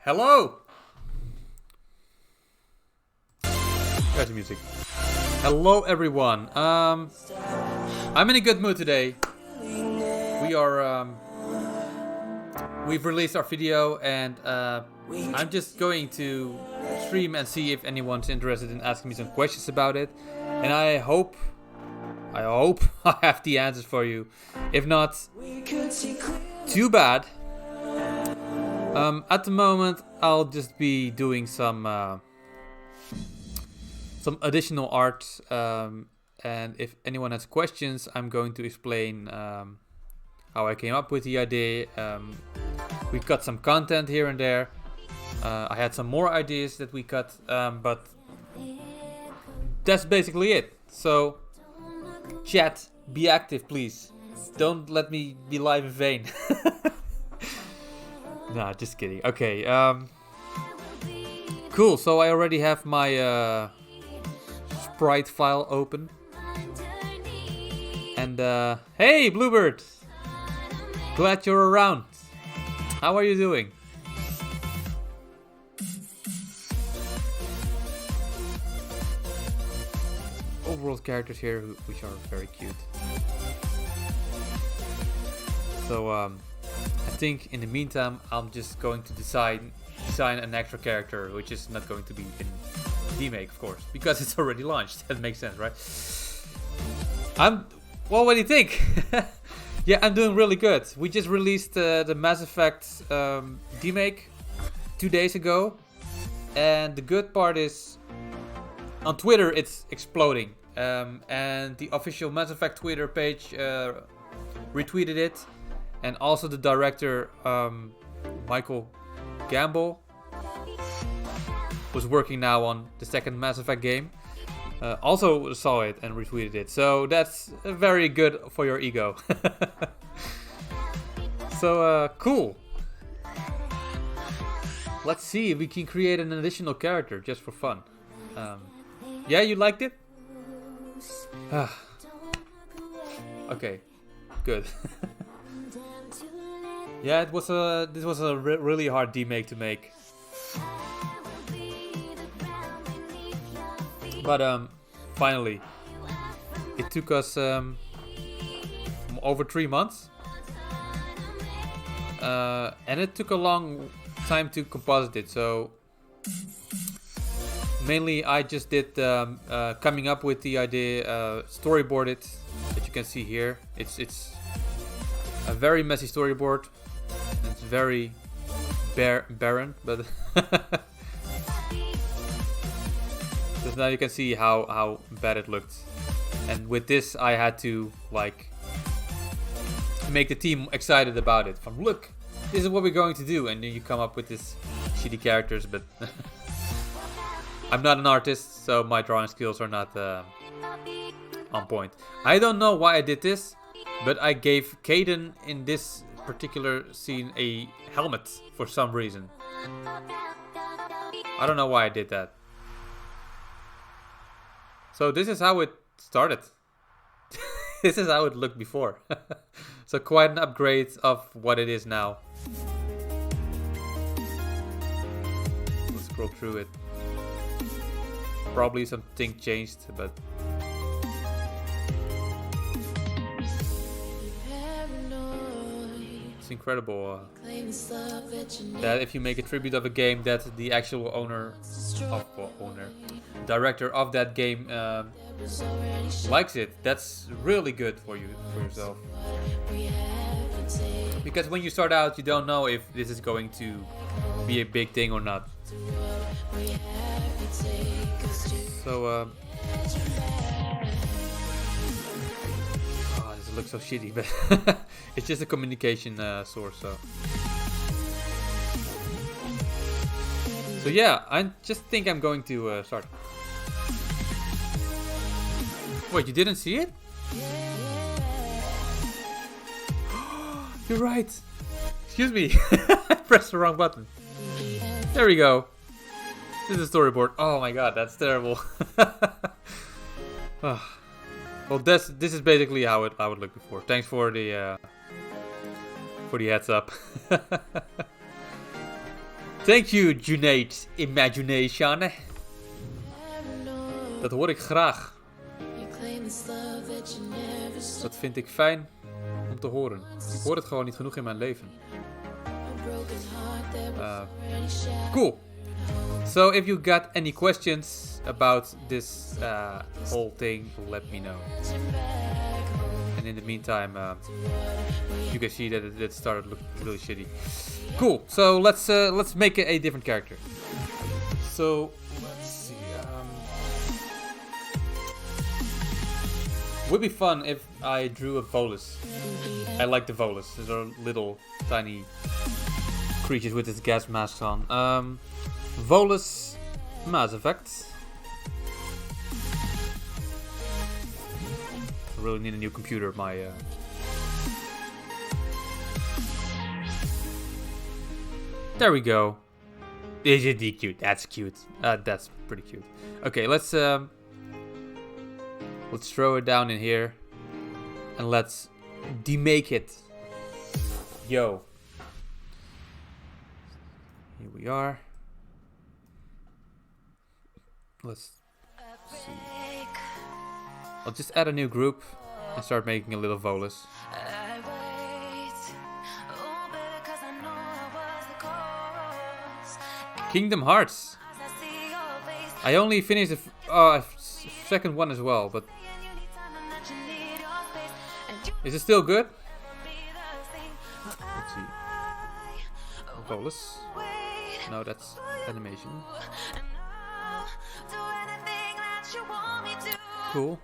Hello! There's the music. Hello everyone. I'm in a good mood today. We've released our video and I'm just going to stream and see if anyone's interested in asking me some questions about it. And I hope I have the answers for you. If not, too bad. At the moment, I'll just be doing some additional art, and if anyone has questions, I'm going to explain how I came up with the idea. We cut some content here and there. I had some more ideas that we cut, but that's basically it. So, chat, be active, please. Don't let me be live in vain. Nah, just kidding. Okay, cool. So I already have my sprite file open. And hey, Bluebird! Glad you're around. How are you doing? Overworld characters here, which are very cute. So I think in the meantime, I'm just going to design an extra character, which is not going to be in Demake, of course, because it's already launched. That makes sense, right? Well, what do you think? Yeah, I'm doing really good. We just released the Mass Effect Demake 2 days ago, and the good part is on Twitter it's exploding, and the official Mass Effect Twitter page retweeted it. And also the director, Michael Gamble, was working now on the second Mass Effect game. Also saw it and retweeted it. So that's very good for your ego. So, cool. Let's see if we can create an additional character just for fun. Yeah, you liked it? Okay, good. Yeah, this was a really hard demake to make. But finally, it took us over 3 months, and it took a long time to composite it. So mainly, I just did coming up with the idea, storyboard it, that you can see here. It's a very messy storyboard. It's very barren, but just now you can see how bad it looked. And with this, I had to like make the team excited about it. From look, this is what we're going to do, and then you come up with this shitty characters. But I'm not an artist, so my drawing skills are not on point. I don't know why I did this, but I gave Caden in this particular scene a helmet for some reason. I don't know why I did that. So this is how it started. This is how it looked before. So quite an upgrade of what it is now. Let's scroll through it. Probably something changed, but it's incredible that if you make a tribute of a game that the actual director of that game likes it. That's really good for yourself. Because when you start out, you don't know if this is going to be a big thing or not. So it looks so shitty, but it's just a communication source. So yeah, I just think I'm going to start. Wait, you didn't see it? You're right. Excuse me. I pressed the wrong button. There we go. This is a storyboard. Oh my god, that's terrible. Well, this is basically how it looked before. Thanks for the heads up. Thank you, Junaid Imagination. Dat hoor ik graag. Dat vind ik fijn om te horen. Ik hoor het gewoon niet genoeg in mijn leven. Cool. So if you got any questions about this whole thing, let me know. And in the meantime, you can see that it started looking really shitty. Cool. So let's make a different character. So let's see. Would be fun if I drew a Volus. I like the Volus. These are little tiny creatures with its gas masks on. Volus Mass Effect. I really need a new computer. There we go. Is it cute? That's cute. That's pretty cute. Okay, let's throw it down in here and let's demake it. Yo. Here we are. Let's see. I'll just add a new group and start making a little Volus. Kingdom Hearts. I only finished the second one as well, but is it still good? Let's see. Volus. No, that's animation. Cool.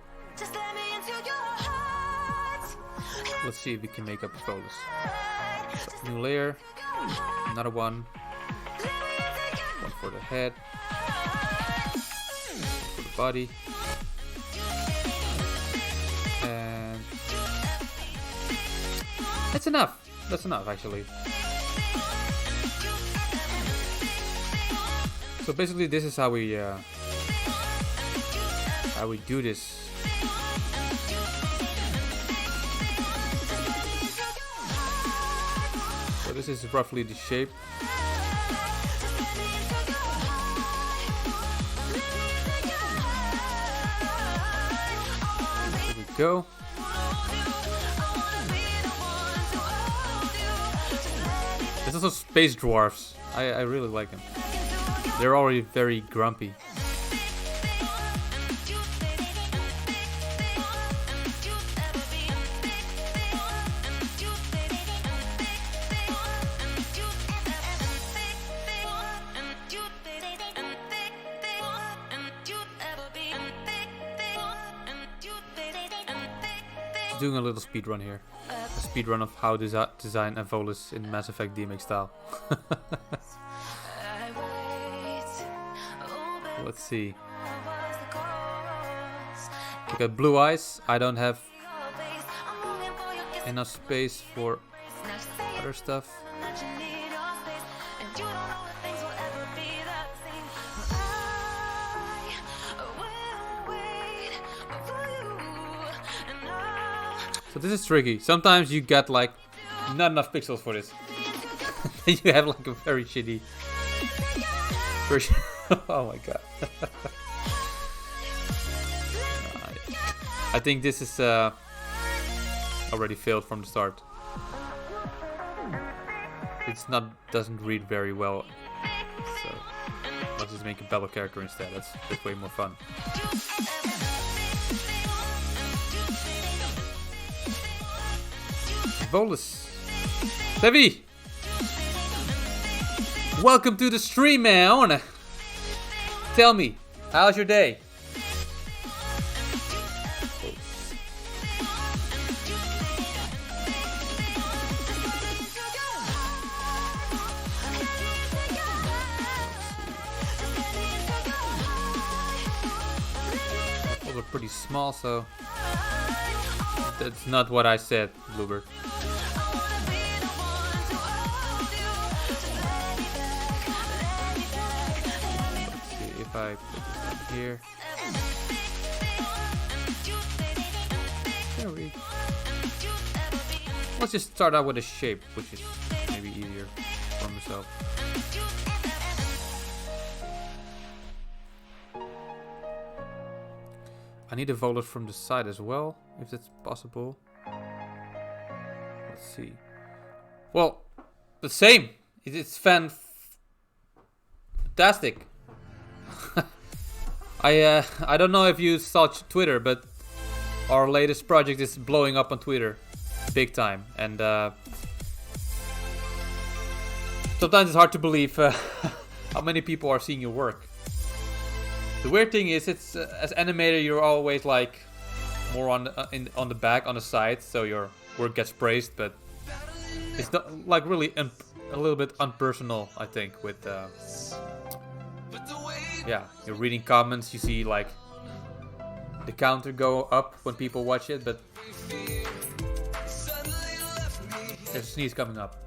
Let's see if we can make up a Volus. So, new layer. Another one. One for the head. For the body. And that's enough. That's enough, actually. So basically, this is how we do this. So this is roughly the shape. Here we go. There's also space dwarfs. I really like them. They're already very grumpy. Doing a little speed run here. A speed run of how to design a Volus in Mass Effect DMX style. Let's see. We got blue eyes. I don't have enough space for other stuff. So this is tricky. Sometimes you get like not enough pixels for this. You have like a very shitty version. Oh my god. I think this is already failed from the start. It's doesn't read very well. So let's just make a battle character instead. That's way more fun. Volus. Debbie! Welcome to the stream, man! Tell me, how's your day? Those are pretty small, so that's not what I said, Bluebird. If I put this up here. There we go. Let's just start out with a shape, which is maybe easier for myself. I need a vote from the side as well, if that's possible. Let's see. Well, the same. It's fantastic. I don't know if you saw Twitter, but our latest project is blowing up on Twitter, big time. And sometimes it's hard to believe how many people are seeing your work. The weird thing is, it's as animator, you're always like more on the back, on the side, so your work gets praised, but it's not like really a little bit unpersonal, I think, with yeah, you're reading comments, you see like the counter go up when people watch it, but there's a sneeze coming up.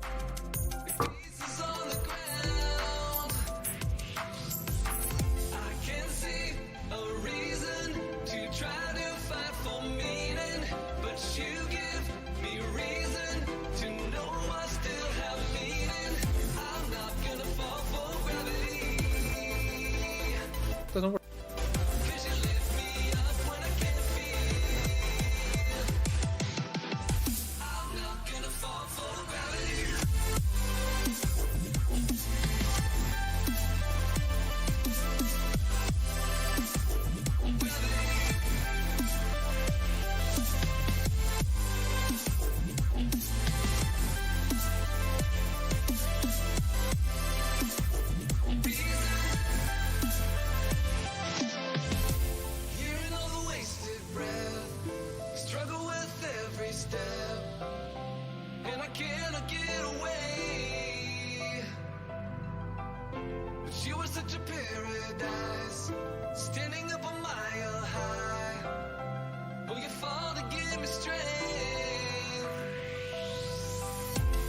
Doesn't work. You were such a paradise, standing up a mile high. Oh, you fall to give me strength.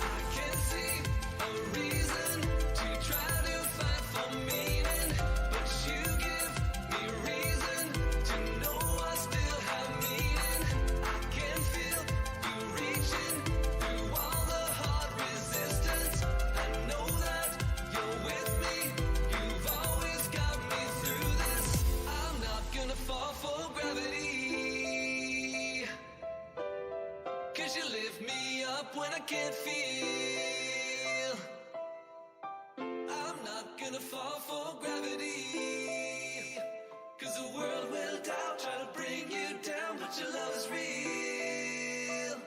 I can't see a reason to try to fight for meaning, but you give me reason to know I still have meaning. I can feel you reaching through all the hard resistance. I know that you're with me. Fall for gravity, 'cause you lift me up when I can't feel. I'm not gonna fall for gravity, 'cause the world will doubt, try to bring you down, but your love is real.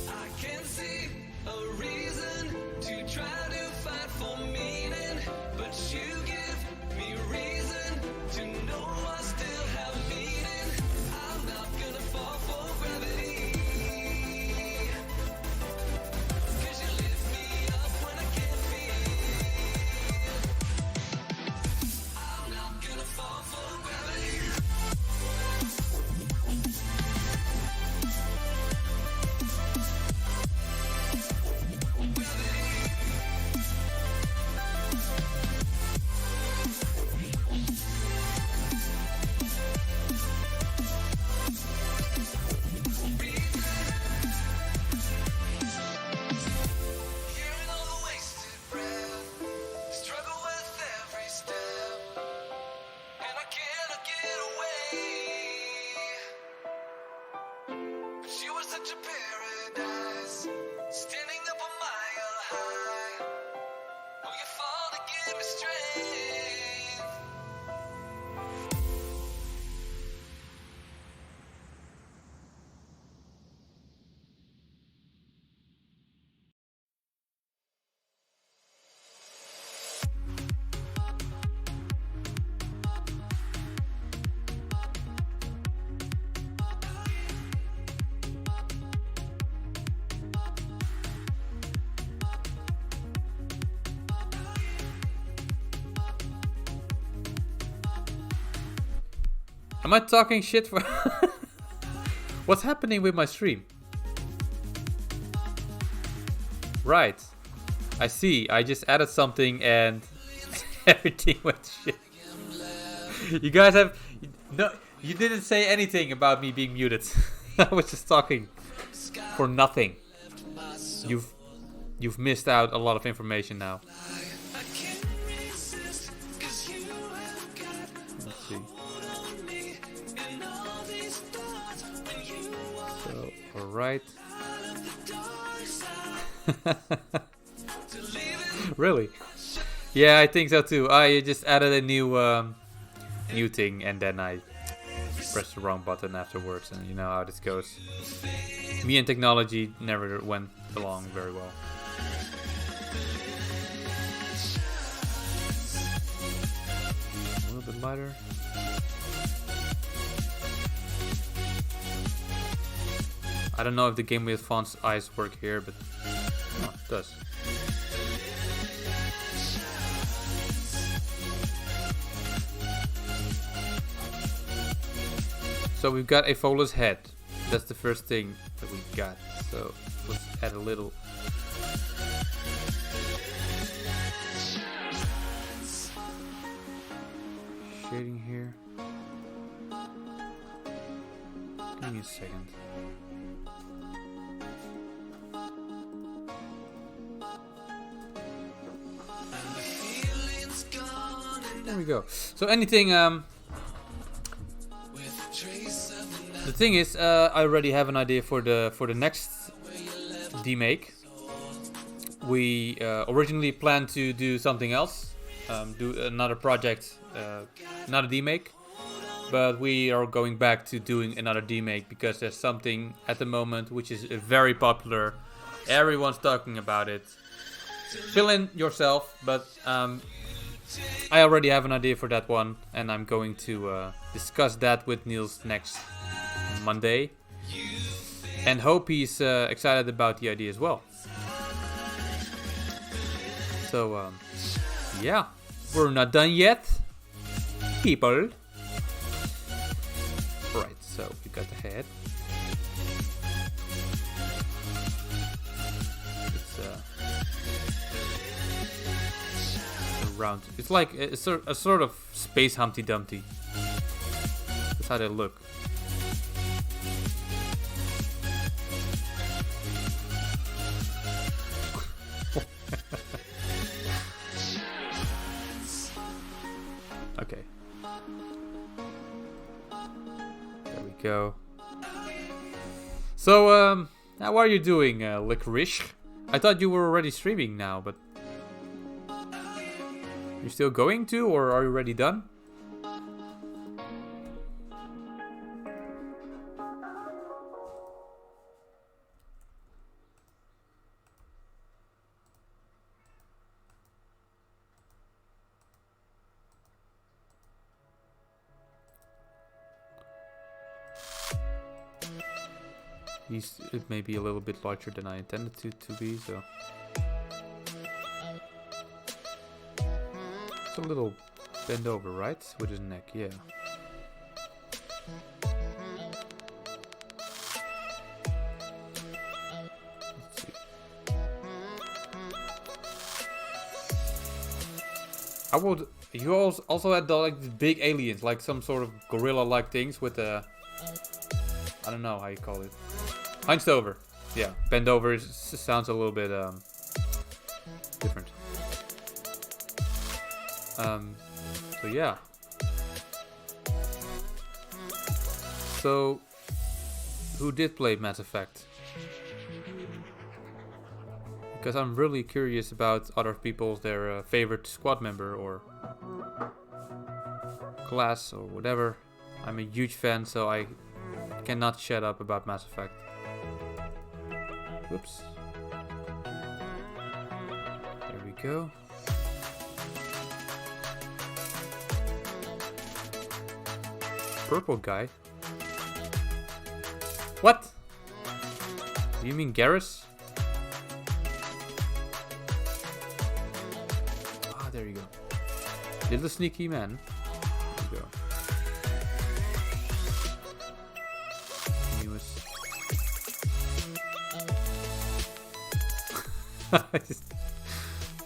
I can't see a reason to try to fight for meaning, but you give me reason to know I still have meaning. I'm not gonna fall for gravity, 'cause you lift me up when I can't feel. I'm not gonna fall for gravity. You were such a paradise, standing up a mile high. Oh, you fall to give me strength. Am I talking shit for... What's happening with my stream? Right. I see. I just added something and everything went shit. You guys have... No, you didn't say anything about me being muted. I was just talking for nothing. You've missed out a lot of information now. Let's see. So, alright. Really? Yeah, I think so too. I just added a new thing, and then I pressed the wrong button afterwards, and you know how this goes. Me and technology never went along very well. A little bit lighter. I don't know if the Game Boy Advance eyes work here, but oh, it does. So we've got a Fola's head. That's the first thing that we got. So let's add a little. Shading here. Give me a second. There we go. So anything, the thing is, I already have an idea for the next demake. We originally planned to do something else, do another project, another demake, but we are going back to doing another demake because there's something at the moment which is very popular. Everyone's talking about it. Fill in yourself, but I already have an idea for that one, and I'm going to discuss that with Niels next Monday, and hope he's excited about the idea as well. So yeah, we're not done yet, people. Right, so we got the head. Round. It's like a sort of space Humpty Dumpty. That's how they look. Okay. There we go. So, how are you doing, Licorice? I thought you were already streaming now, but you still going to, or are you already done? It may be a little bit larger than I intended to be, so. It's a little bend over, right? With his neck, yeah. Let's see. I would. You also had like the big aliens, like some sort of gorilla-like things with a. I don't know how you call it. Hunched over. Yeah, bend over sounds a little bit different. So yeah. So, who did play Mass Effect? Because I'm really curious about other people's their favorite squad member or class or whatever. I'm a huge fan, so I cannot shut up about Mass Effect. Whoops. There we go. Purple guy? What? Do you mean Garrus? Ah, there you go. Little sneaky man. There you go. Newest.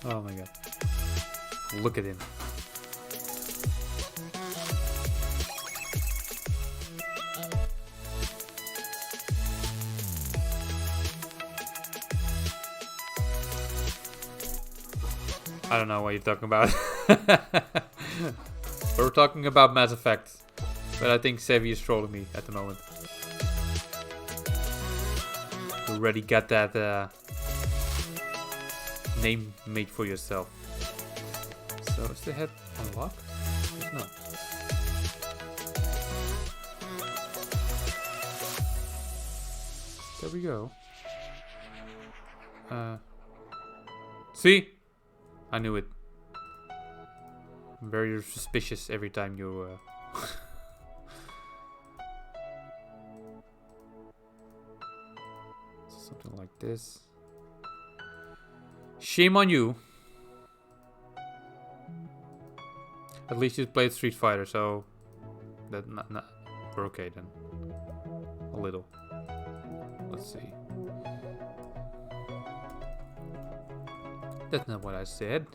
Oh my god. Look at him. I don't know what you're talking about. We're talking about Mass Effect. But I think Sevi is trolling me at the moment. You already got that name made for yourself. So is the head unlocked? It's not. There we go. See? I knew it. I'm very suspicious every time you something like this. Shame on you. At least you played Street Fighter, so that we're okay then. A little. Let's see. That's not what I said.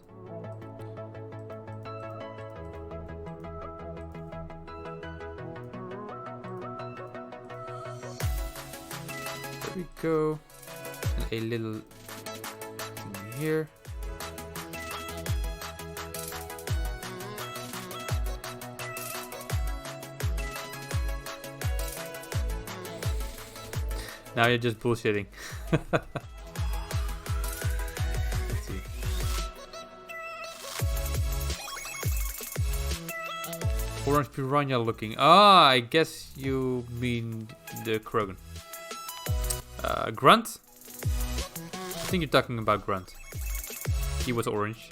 There we go. And a little thing here. Now you're just bullshitting. Let's see. Orange piranha looking. Ah, I guess you mean the Krogan. Grunt? I think you're talking about Grunt. He was orange.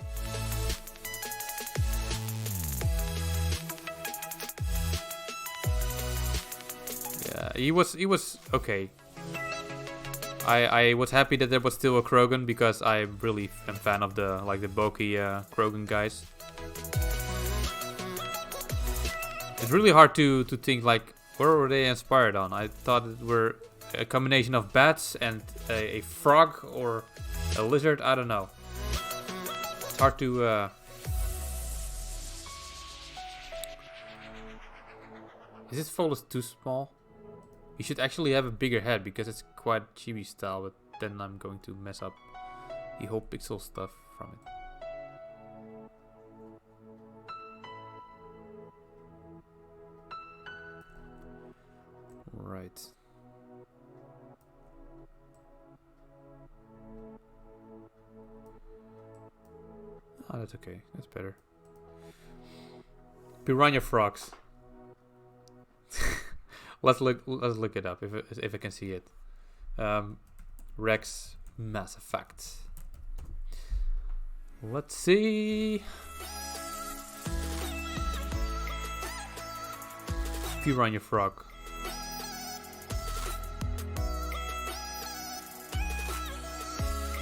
Yeah, he was okay. I was happy that there was still a Krogan because I really am a fan of the bulky Krogan guys. It's really hard to think like where were they inspired on. I thought it were a combination of bats and a frog or a lizard. I don't know. It's hard to. Is this photo too small? You should actually have a bigger head because it's quite chibi style, but then I'm going to mess up the whole pixel stuff from it. Right. Oh, that's okay. That's better. Piranha frogs. Let's look it up if I can see it. Rex Mass Effect. Let's see. Piranha frog.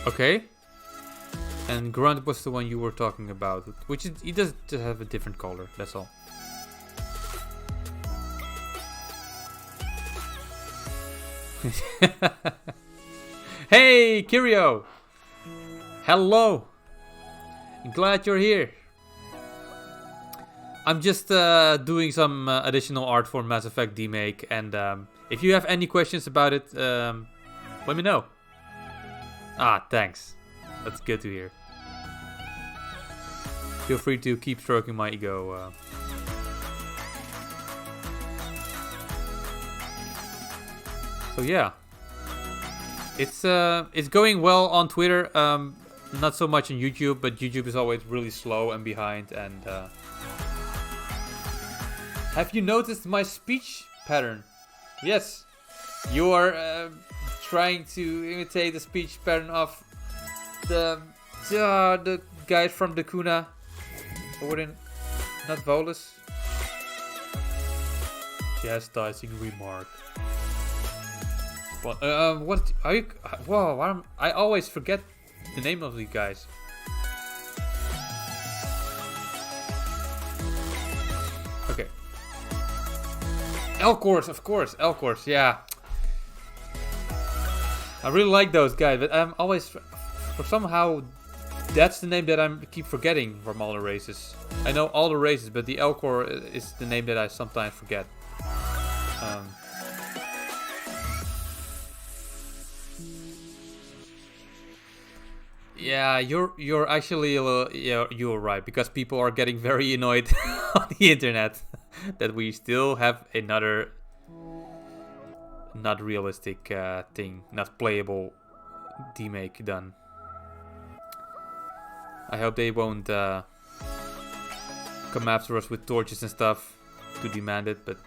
Okay. And Grunt was the one you were talking about, which he does just have a different color. That's all. Hey, Kirio! Hello! Glad you're here. I'm just doing some additional art for Mass Effect Demake, and if you have any questions about it, let me know. Ah, thanks. That's good to hear. Feel free to keep stroking my ego. So yeah, it's going well on Twitter. Not so much on YouTube, but YouTube is always really slow and behind. And have you noticed my speech pattern? Yes, you are trying to imitate the speech pattern of the guy from the Kuna. Not Volus. Chastising remark. What are you? Whoa! I always forget the name of these guys. Okay. Elcors, of course. Elcors, yeah. I really like those guys, but I'm always, for somehow, that's the name that I keep forgetting from all the races. I know all the races, but the Elcor is the name that I sometimes forget. Yeah, you're actually you're right, because people are getting very annoyed on the internet that we still have another not realistic thing, not playable demake done. I hope they won't come after us with torches and stuff to demand it, but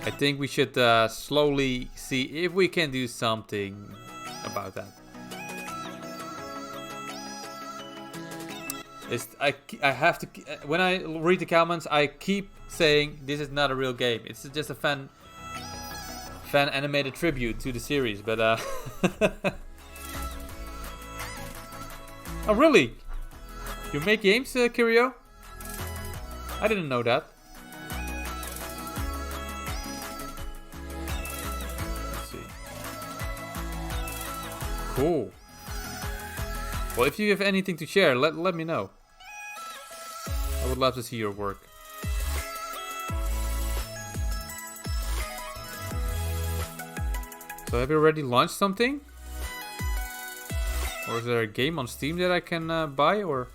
I think we should slowly see if we can do something about that. I have to, when I read the comments, I keep saying this is not a real game. It's just a fan animated tribute to the series, but oh really? You make games, Kirio? I didn't know that. Let's see. Cool. Well, if you have anything to share, let me know. I would love to see your work. So have you already launched something? Or is there a game on Steam that I can buy, or?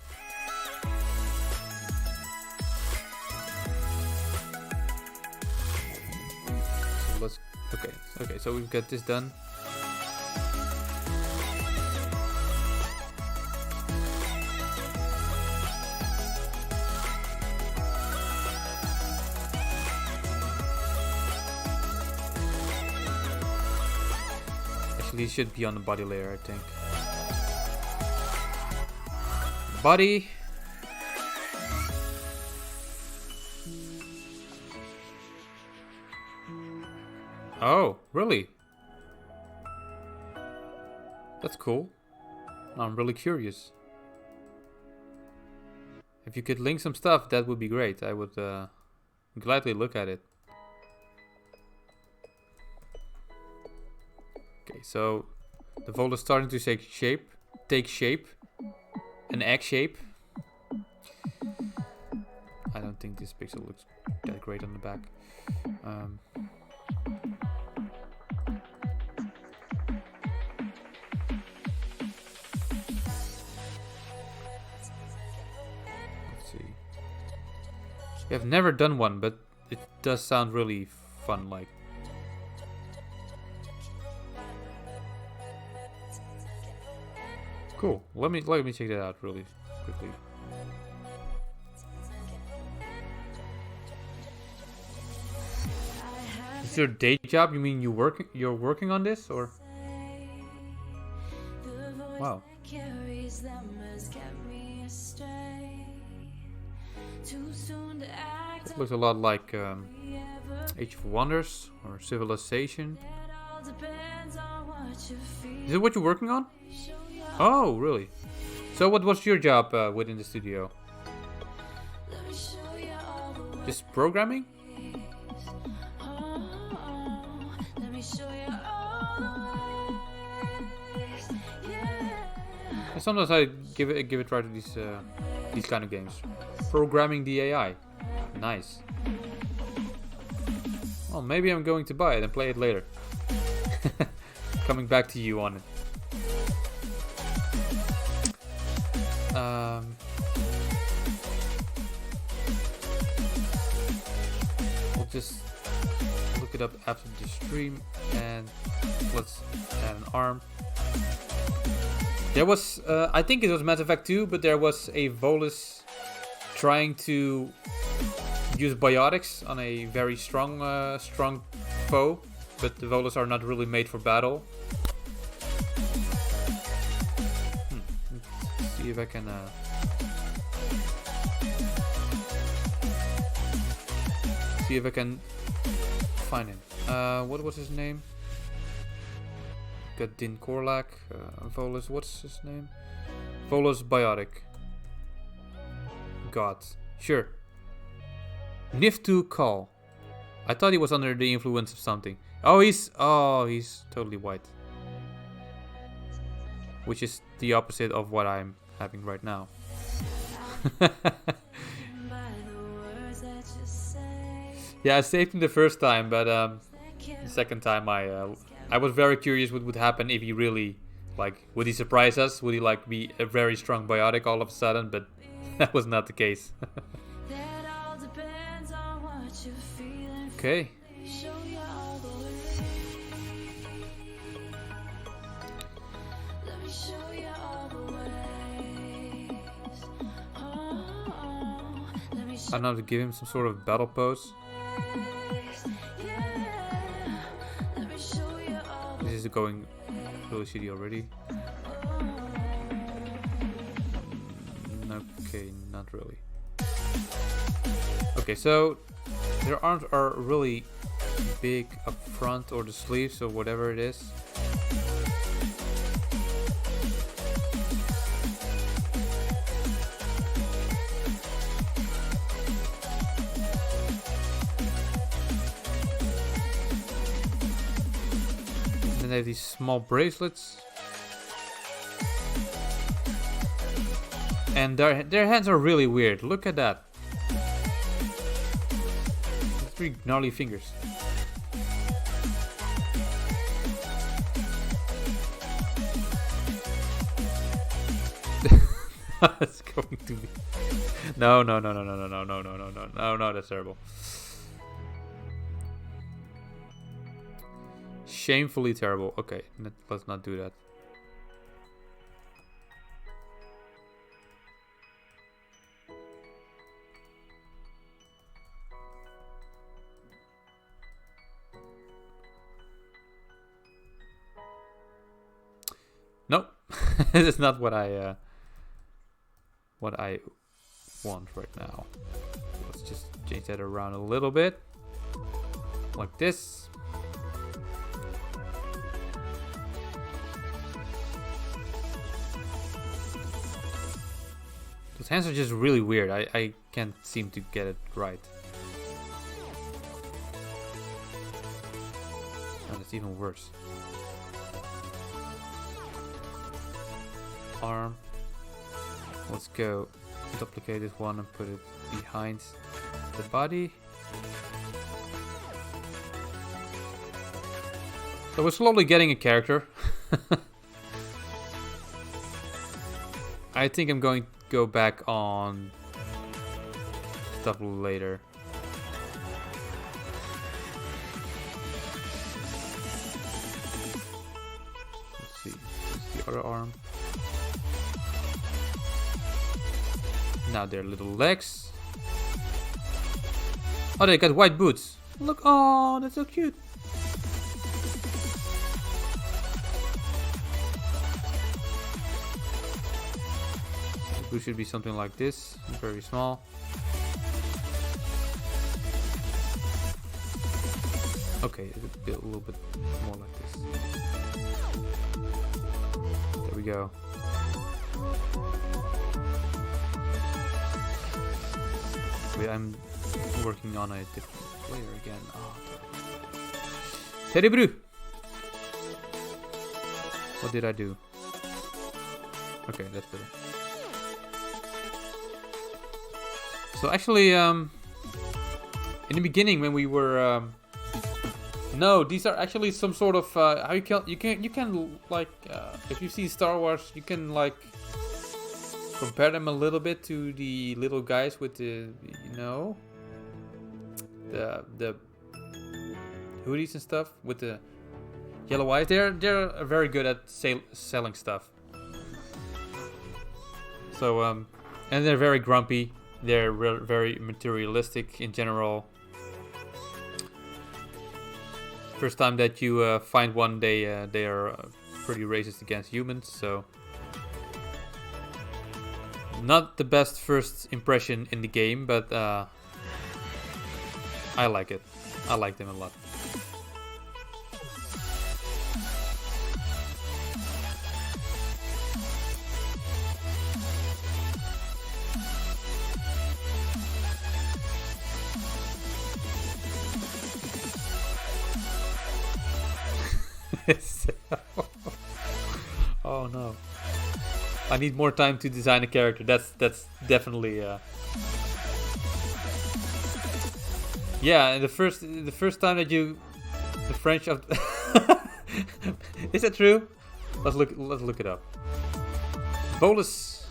So let's, okay, so we've got this done. These should be on the body layer, I think. Body. Oh, really? That's cool. I'm really curious. If you could link some stuff, that would be great. I would gladly look at it. Okay, so the vault is starting to take shape, an egg shape. I don't think this pixel looks that great on the back. Let's see. I've never done one, but it does sound really fun, like. Cool. Let me check that out really quickly. Is your day job? You mean you're working on this, or? Wow. It looks a lot like Age of Wonders or Civilization. Is it what you're working on? Oh, really? So what was your job within the studio? Just programming? And sometimes I give it a try to these kind of games. Programming the AI. Nice. Well, maybe I'm going to buy it and play it later. Coming back to you on it. We'll just look it up after the stream, and let's add an arm. There was, I think it was Mass Effect 2, but there was a Volus trying to use biotics on a very strong foe, but the Volus are not really made for battle. See if I can find him. What was his name? Got Din Korlak, Volus. What's his name? Volus Biotic. God, sure. Niftu Call. I thought he was under the influence of something. Oh, he's totally white, which is the opposite of what I'm having right now. Yeah, I saved him the first time, but the second time I was very curious what would happen if he really, like, would he surprise us? Would he like be a very strong biotic all of a sudden? But that was not the case. Okay. I don't know, to give him some sort of battle pose. This is going really shitty already. Okay, not really. Okay, so their arms are really big up front, or the sleeves, or whatever it is. And then they have these small bracelets. And their hands are really weird. Look at that. 3 gnarly fingers. That's going to be. No, that's terrible. Shamefully terrible. Okay, let's not do that. Nope. This is not what I want right now. Let's just change that around a little bit. Like this. Those hands are just really weird. I can't seem to get it right. Oh, that's even worse. Arm. Let's go duplicate this one and put it behind the body. So we're slowly getting a character. I think I'm going to go back on stuff later. Let's see. Where's the other arm? Now their little legs. Oh, they got white boots. Look, oh, that's so cute. The boot should be something like this, very small. Okay, a little bit more like this. There we go. Wait, I'm working on a different player again. Oh, Teddy Brew! What did I do? Okay, that's better. So actually, in the beginning when we were, no, these are actually some sort of how you can like if you see Star Wars, you can like compare them a little bit to the little guys with the, you know, the hoodies and stuff with the yellow eyes. They're very good at selling stuff. So and they're very grumpy. They're very materialistic in general. First time that you find one, they are pretty racist against humans. So not the best first impression in the game, but I like it. I like them a lot. Oh no. I need more time to design a character. That's definitely yeah, the first time that the French of is that true? Let's look it up. Bolus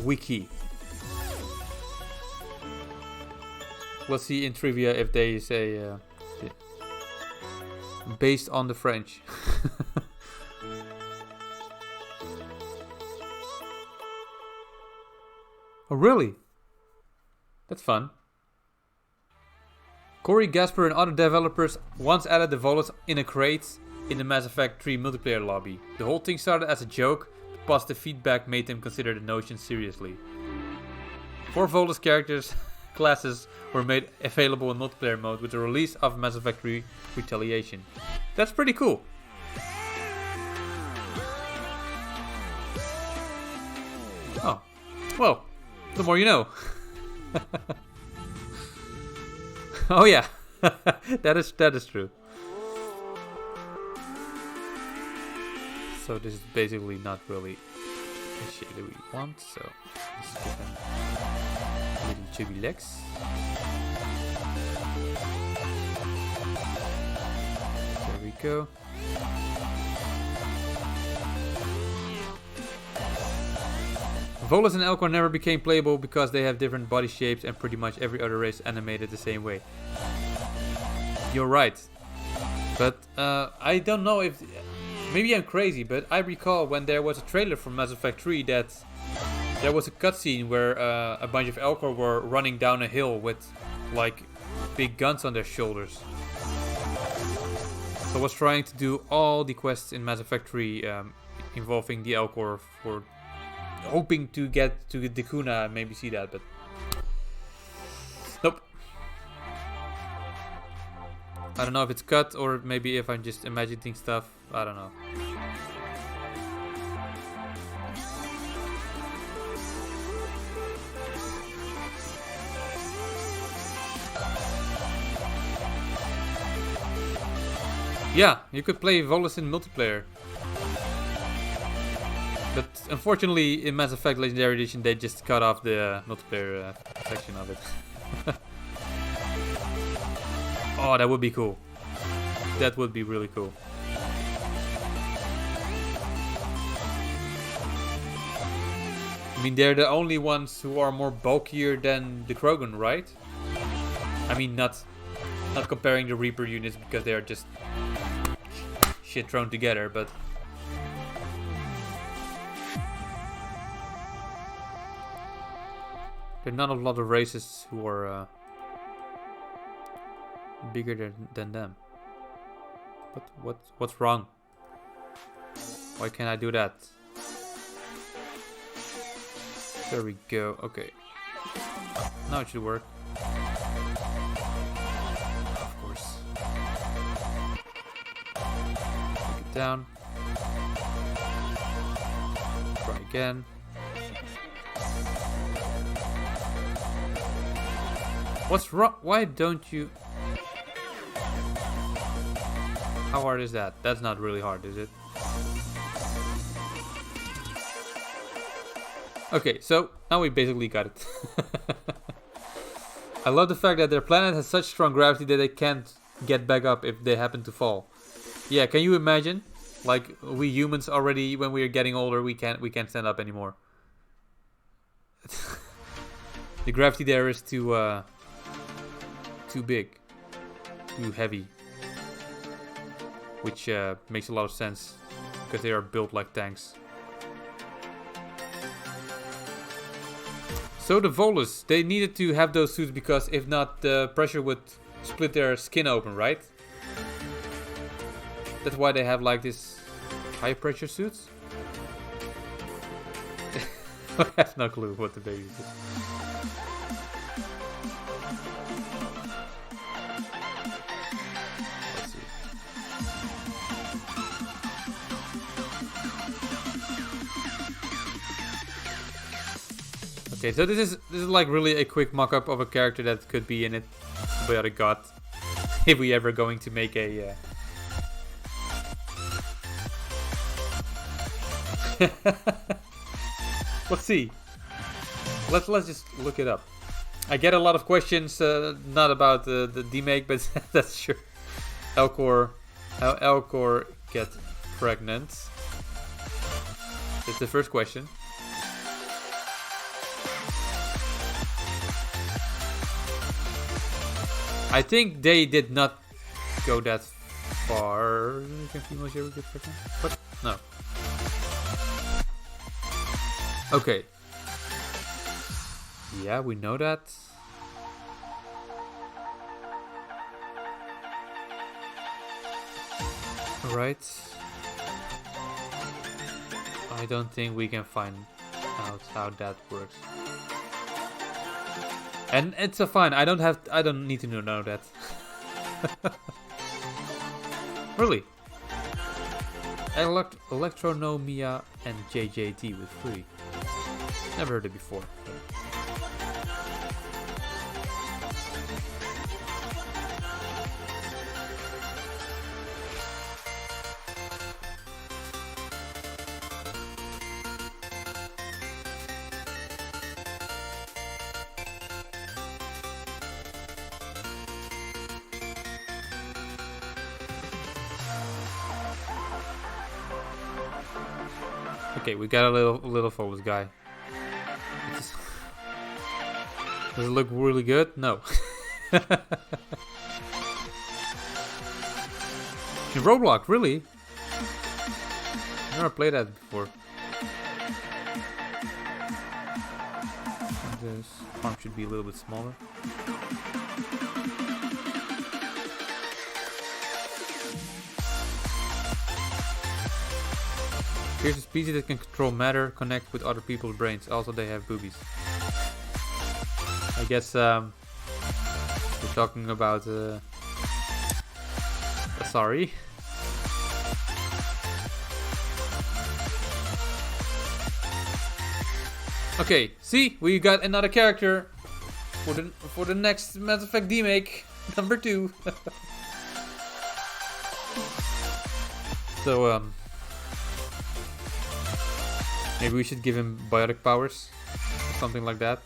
Wiki. Let's see in trivia if they say based on the French. Oh really? That's fun. Corey Gasper and other developers once added the Volus in a crate in the Mass Effect 3 multiplayer lobby. The whole thing started as a joke, but positive feedback made them consider the notion seriously. 4 Volus classes were made available in multiplayer mode with the release of Mass Effect 3 Retaliation. That's pretty cool. Oh, well, the more you know. Oh yeah, that is true. So this is basically not really the shit that we want. So let's give them little chubby legs. There we go. Volus and Elcor never became playable because they have different body shapes and pretty much every other race animated the same way. You're right. But I don't know if... Maybe I'm crazy, but I recall when there was a trailer for Mass Effect 3 that there was a cutscene where a bunch of Elcor were running down a hill with like big guns on their shoulders. So I was trying to do all the quests in Mass Effect 3 involving the Elcor for hoping to get to the Kuna and maybe see that, but nope. I don't know if it's cut or maybe if I'm just imagining stuff. I don't know. Yeah, you could play Volus in multiplayer. But unfortunately, in Mass Effect Legendary Edition, they just cut off the multiplayer section of it. Oh, that would be cool. That would be really cool. I mean, they're the only ones who are more bulkier than the Krogan, right? I mean, not comparing the Reaper units because they are just shit thrown together, but... There are not a lot of races who are bigger than them. But what's wrong? Why can't I do that? There we go. Okay. Now it should work. Of course. Take it down. Try again. What's wrong? Why don't you... How hard is that? That's not really hard, is it? Okay, so now we basically got it. I love the fact that their planet has such strong gravity that they can't get back up if they happen to fall. Yeah, can you imagine? Like we humans already, when we are getting older, we can't stand up anymore. The gravity there is too big, too heavy, which makes a lot of sense because they are built like tanks. So the Volus, they needed to have those suits because if not, the pressure would split their skin open, right? That's why they have like this high pressure suits. I have no clue what the baby is. Let's see. Okay, so this is like really a quick mock-up of a character that could be in it, but I got if we ever going to make a. Let's see. Let's just look it up. I get a lot of questions, not about the demake, but that's sure. Elcor, how Elcor get pregnant? That's the first question. I think they did not go that far. Can females ever get pregnant? What? No. Okay. Yeah, we know that. Alright. I don't think we can find out how that works. And it's a fine. I don't need to know that. Really? Electronomia and JJT with free. Never heard it before. Okay, we got a little focus guy. Does it look really good? No. In Roblox, really? Never played that before. This farm should be a little bit smaller. Here's a species that can control matter, connect with other people's brains. Also, they have boobies. I guess we're talking about. Sorry. Okay, see, we got another character for the next Mass Effect remake, number 2. So maybe we should give him biotic powers, something like that.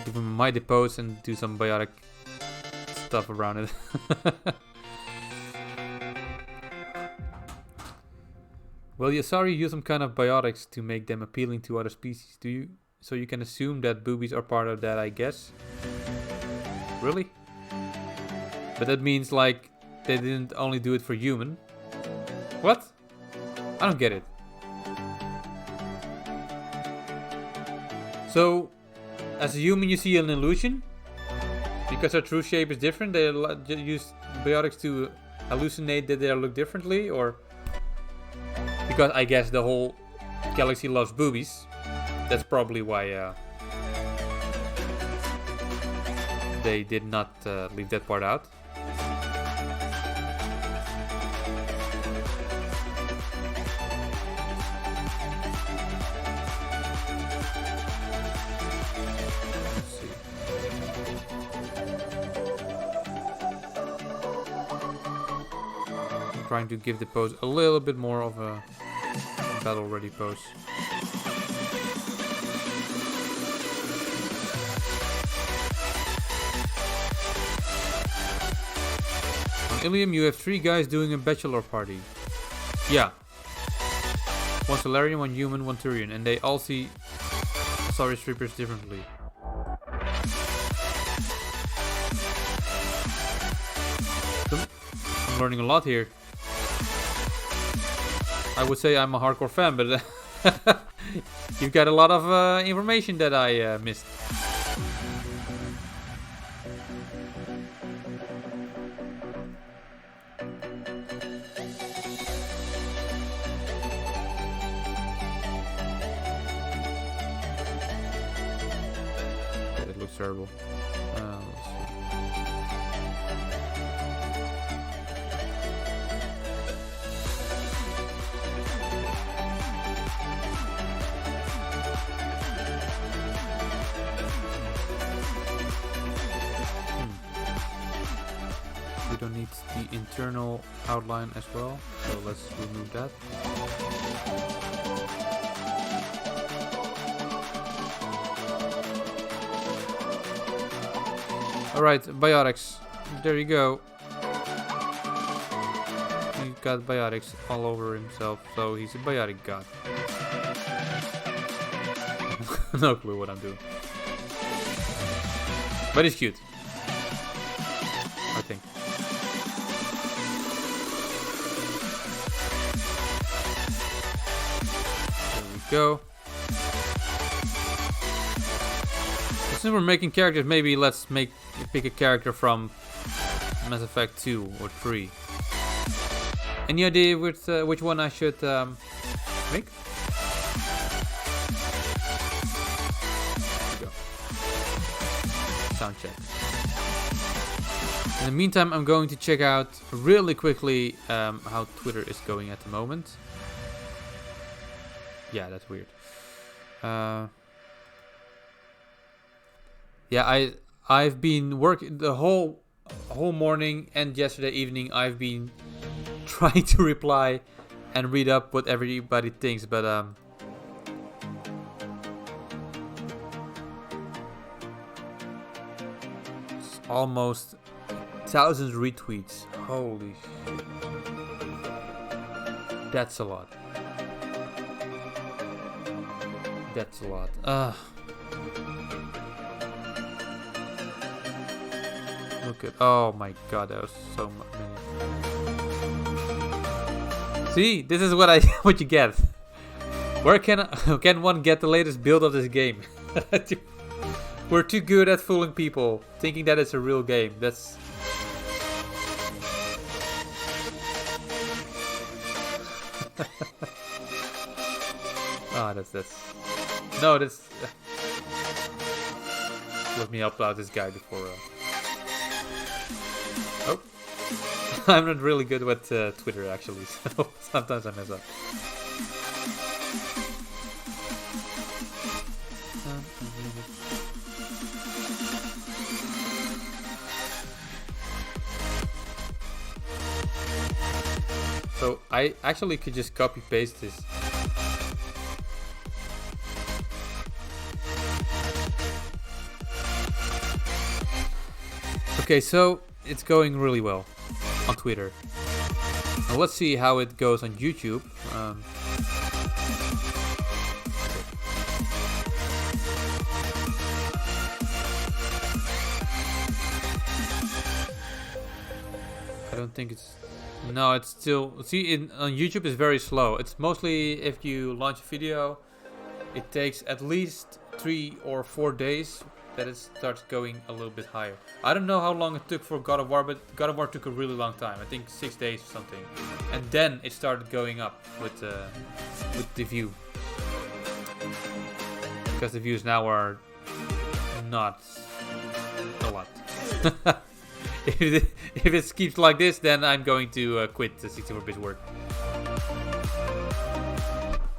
Give him a mighty pose and do some biotic stuff around it. Well, Yasari use some kind of biotics to make them appealing to other species. Do you? So you can assume that boobies are part of that, I guess. Really? But that means like they didn't only do it for human. What? I don't get it. So, as a human, you see an illusion because their true shape is different. They use biotics to hallucinate that they look differently, or because I guess the whole galaxy loves boobies. That's probably why they did not leave that part out. Let's see. I'm trying to give the pose a little bit more of a battle ready pose. On Ilium you have 3 guys doing a bachelor party. Yeah. One Solarian, one human, one Turian, and they all see Sorry Strippers differently. I'm learning a lot here. I would say I'm a hardcore fan, but you've got a lot of information that I missed. It looks terrible. Let's see. We don't need the internal outline as well, so let's remove that. Alright, biotics. There you go. He's got biotics all over himself, so he's a biotic god. No clue what I'm doing. But he's cute, I think. go. Since we're making characters, maybe let's pick a character from Mass Effect 2 or 3. Any idea which one I should make? There we go. Sound check. In the meantime, I'm going to check out really quickly how Twitter is going at the moment. Yeah, that's weird. Yeah, I've been working the whole morning and yesterday evening. I've been trying to reply and read up what everybody thinks, but it's almost 1,000 retweets. Holy shit. That's a lot. That's a lot. Look at, oh my god, that was so many. See, this is what what you get. Where can one get the latest build of this game? We're too good at fooling people, thinking that it's a real game. That's that's no, that's let me help out this guy before oh. I'm not really good with Twitter actually, so sometimes I mess up. So I actually could just copy paste this. Okay, so it's going really well on Twitter. Now let's see how it goes on YouTube. I don't think it's... No, it's still... See, on YouTube it's very slow. It's mostly if you launch a video, it takes at least 3 or 4 days that it starts going a little bit higher. I don't know how long it took for God of War, but God of War took a really long time. I think 6 days or something. And then it started going up with the view. Because the views now are not a lot. If it keeps like this, then I'm going to quit the 64-bit work.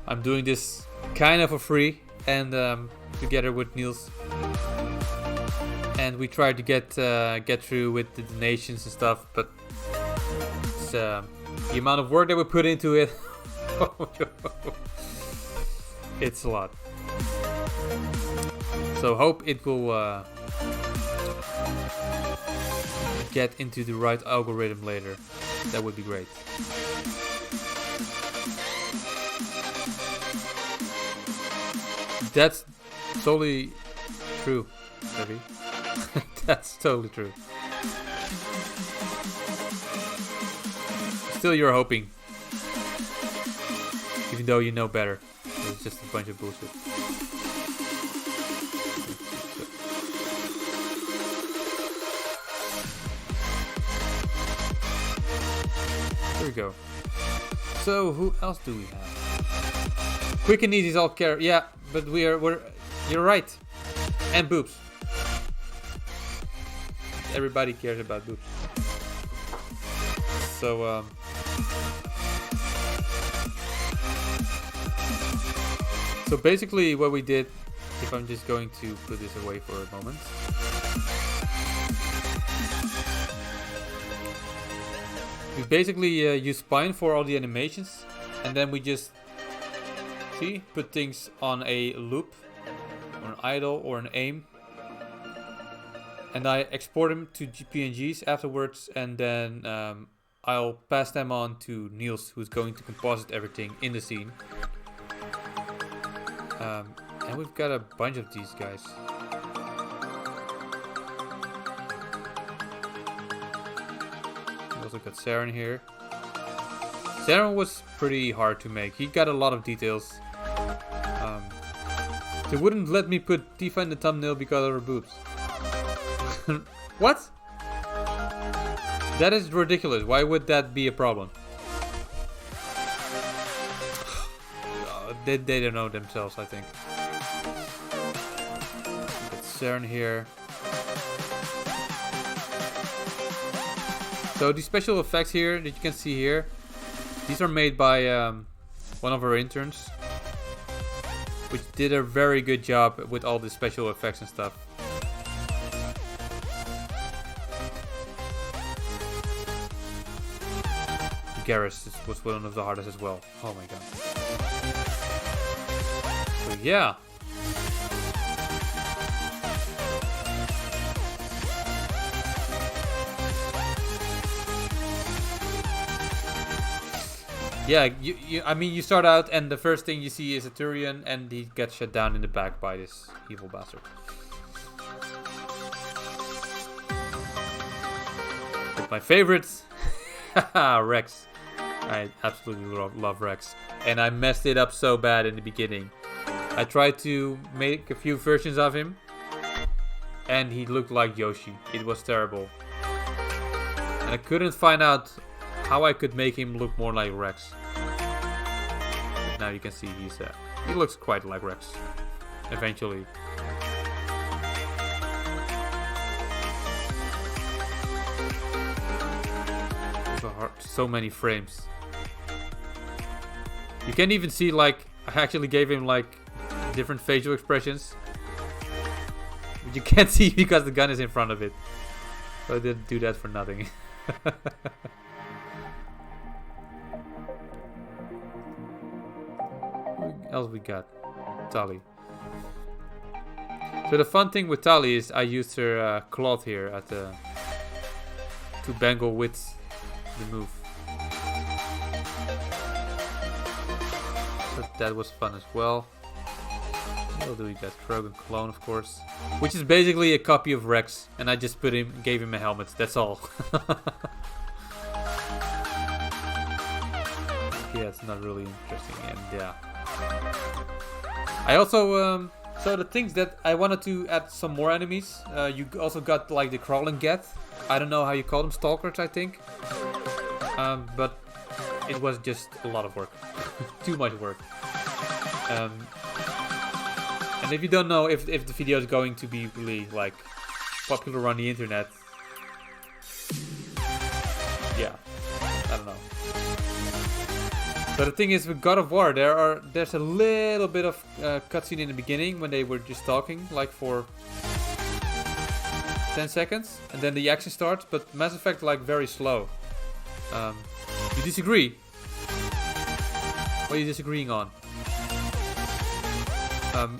I'm doing this kind of for free, and together with Niels. And we tried to get through with the donations and stuff, but it's, the amount of work that we put into it, it's a lot. So hope it will get into the right algorithm later. That would be great. That's totally true, Debbie. That's totally true. Still, you're hoping. Even though you know better. It's just a bunch of bullshit. There we go. So, who else do we have? Quick and easy is all care. Yeah, but we're. You're right. And boobs. Everybody cares about boobs. So, so basically what we did, if I'm just going to put this away for a moment. We basically use Spine for all the animations, and then we just, see, put things on a loop, or an idle, or an aim. And I export them to PNGs afterwards, and then I'll pass them on to Niels, who's going to composite everything in the scene. And we've got a bunch of these guys. We also got Saren here. Saren was pretty hard to make. He got a lot of details. They wouldn't let me put Tifa in the thumbnail because of her boobs. What? That is ridiculous. Why would that be a problem? They don't know themselves, I think. Got CERN here. So the special effects here that you can see here, these are made by one of our interns, which did a very good job with all the special effects and stuff. Garrus was one of the hardest as well. Oh my god. So yeah. Yeah, I mean, you start out and the first thing you see is a Turian and he gets shut down in the back by this evil bastard. But my favorites, Rex. I absolutely love Rex. And I messed it up so bad in the beginning. I tried to make a few versions of him and he looked like Yoshi. It was terrible. And I couldn't find out how I could make him look more like Rex. But now you can see he looks quite like Rex. Eventually. So many frames. You can even see, like, I actually gave him like different facial expressions. But you can't see because the gun is in front of it. So I didn't do that for nothing. What else we got? Tali. So the fun thing with Tali is I used her cloth here at the to bangle with the move. So that was fun as well. What do we got? Krogan clone, of course, which is basically a copy of Rex, and I just gave him a helmet. That's all. Yeah, it's not really interesting, and yeah. I also so the things that I wanted to add some more enemies. You also got like the crawling Geth. I don't know how you call them, stalkers, I think. But it was just a lot of work. Too much work. And if you don't know if the video is going to be really like popular on the internet, yeah, I don't know. But the thing is, with God of War, there's a little bit of cutscene in the beginning when they were just talking, like for 10 seconds, and then the action starts. But Mass Effect like very slow. You disagree? What are you disagreeing on?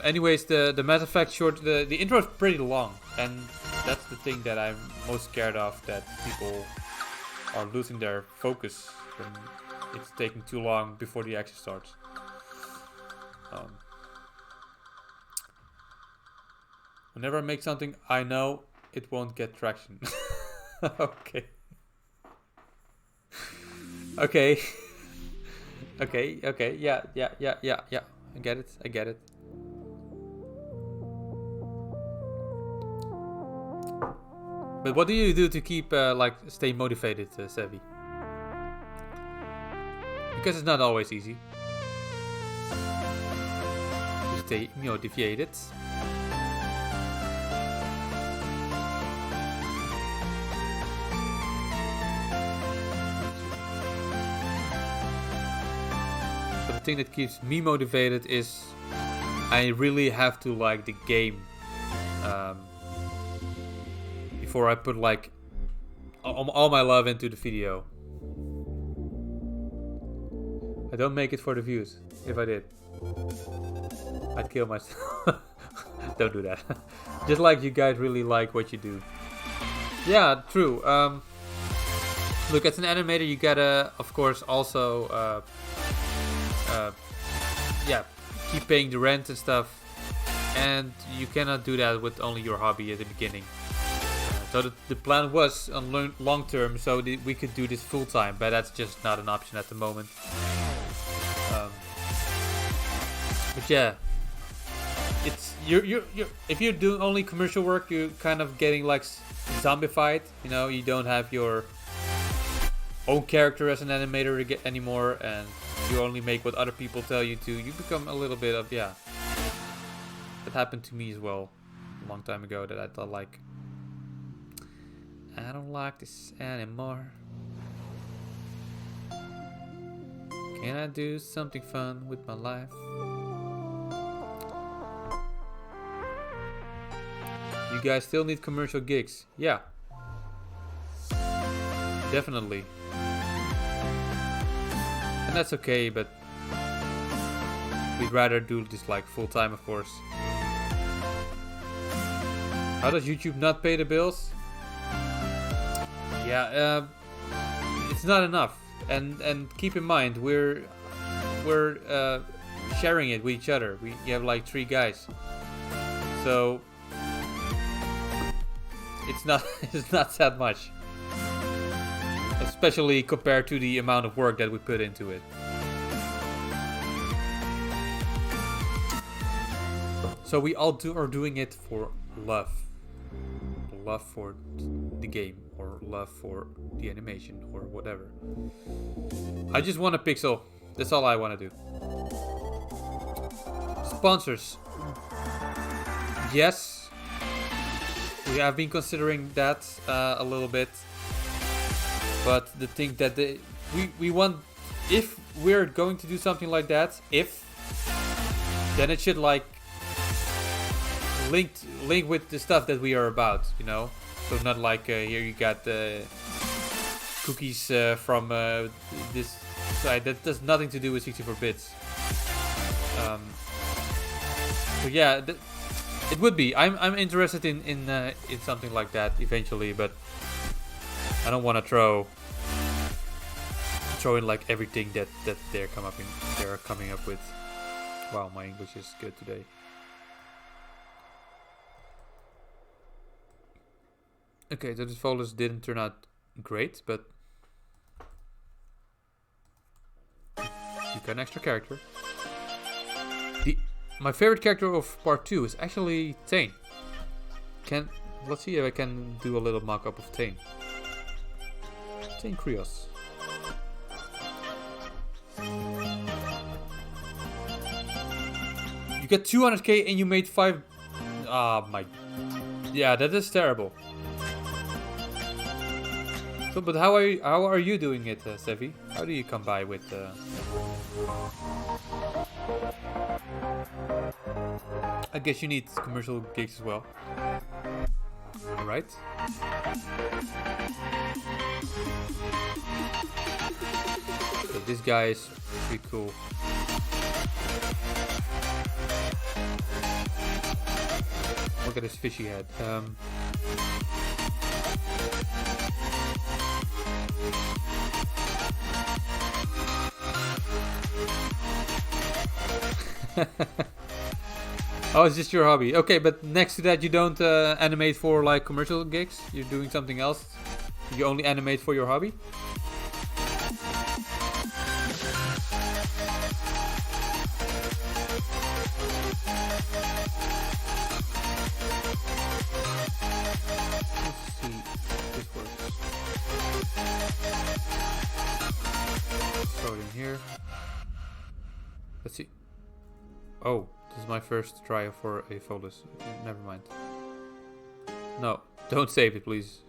Anyways, the Mass Effect short, the intro is pretty long, and that's the thing that I'm most scared of, that people are losing their focus when it's taking too long before the action starts. Whenever I make something, I know it won't get traction. Okay. Okay. Okay. Yeah. I get it. But what do you do to keep stay motivated, Sevi? Because it's not always easy to stay motivated. So the thing that keeps me motivated is I really have to like the game before I put like all my love into the video. I don't make it for the views. If I did, I'd kill myself. Don't do that. Just like you guys really like what you do. Yeah, true. Look, as an animator, you gotta, of course, also keep paying the rent and stuff, and you cannot do that with only your hobby at the beginning. So the plan was on long term, so we could do this full time, but that's just not an option at the moment. But yeah, it's you're if you're doing only commercial work, you're kind of getting like zombified. You know, you don't have your own character as an animator anymore, and you only make what other people tell you to. You become a little bit of That happened to me as well a long time ago. That I thought like, I don't like this anymore. Can I do something fun with my life? You guys still need commercial gigs? Yeah. Definitely. And that's okay, but we'd rather do this like full time, of course. How does YouTube not pay the bills? Yeah, it's not enough. And keep in mind, we're sharing it with each other. We have like 3 guys, so it's not that much, especially compared to the amount of work that we put into it. So we all are doing it for love for the game, or love for the animation, or whatever. I just want a pixel. That's all I want to do. Sponsors. Yes, we have been considering that a little bit, but the thing that we want, if we're going to do something like that, then it should like link with the stuff that we are about, you know. So not like here you got cookies from this side that does nothing to do with 64 bits. So yeah, it would be. I'm interested in something like that eventually, but I don't want to throw in like everything that they're coming up with. Wow, my English is good today. Okay, so this folders didn't turn out great, but you got an extra character. My favorite character of part 2 is actually Tane. Let's see if I can do a little mock-up of Tane. Tane Krios. You get 200k and you made 5. Ah, my. Yeah, that is terrible. So, but how are you doing it, Sevi? How do you come by with? I guess you need commercial gigs as well. All right. So this guy is pretty cool. Look at his fishy head. Oh, it's just your hobby. Okay, but next to that, you don't animate for like commercial gigs? You're doing something else? You only animate for your hobby? Let's see if this works. Throw it in here. Let's see. Oh, this is my first try for a Folders. Never mind. No, don't save it, please.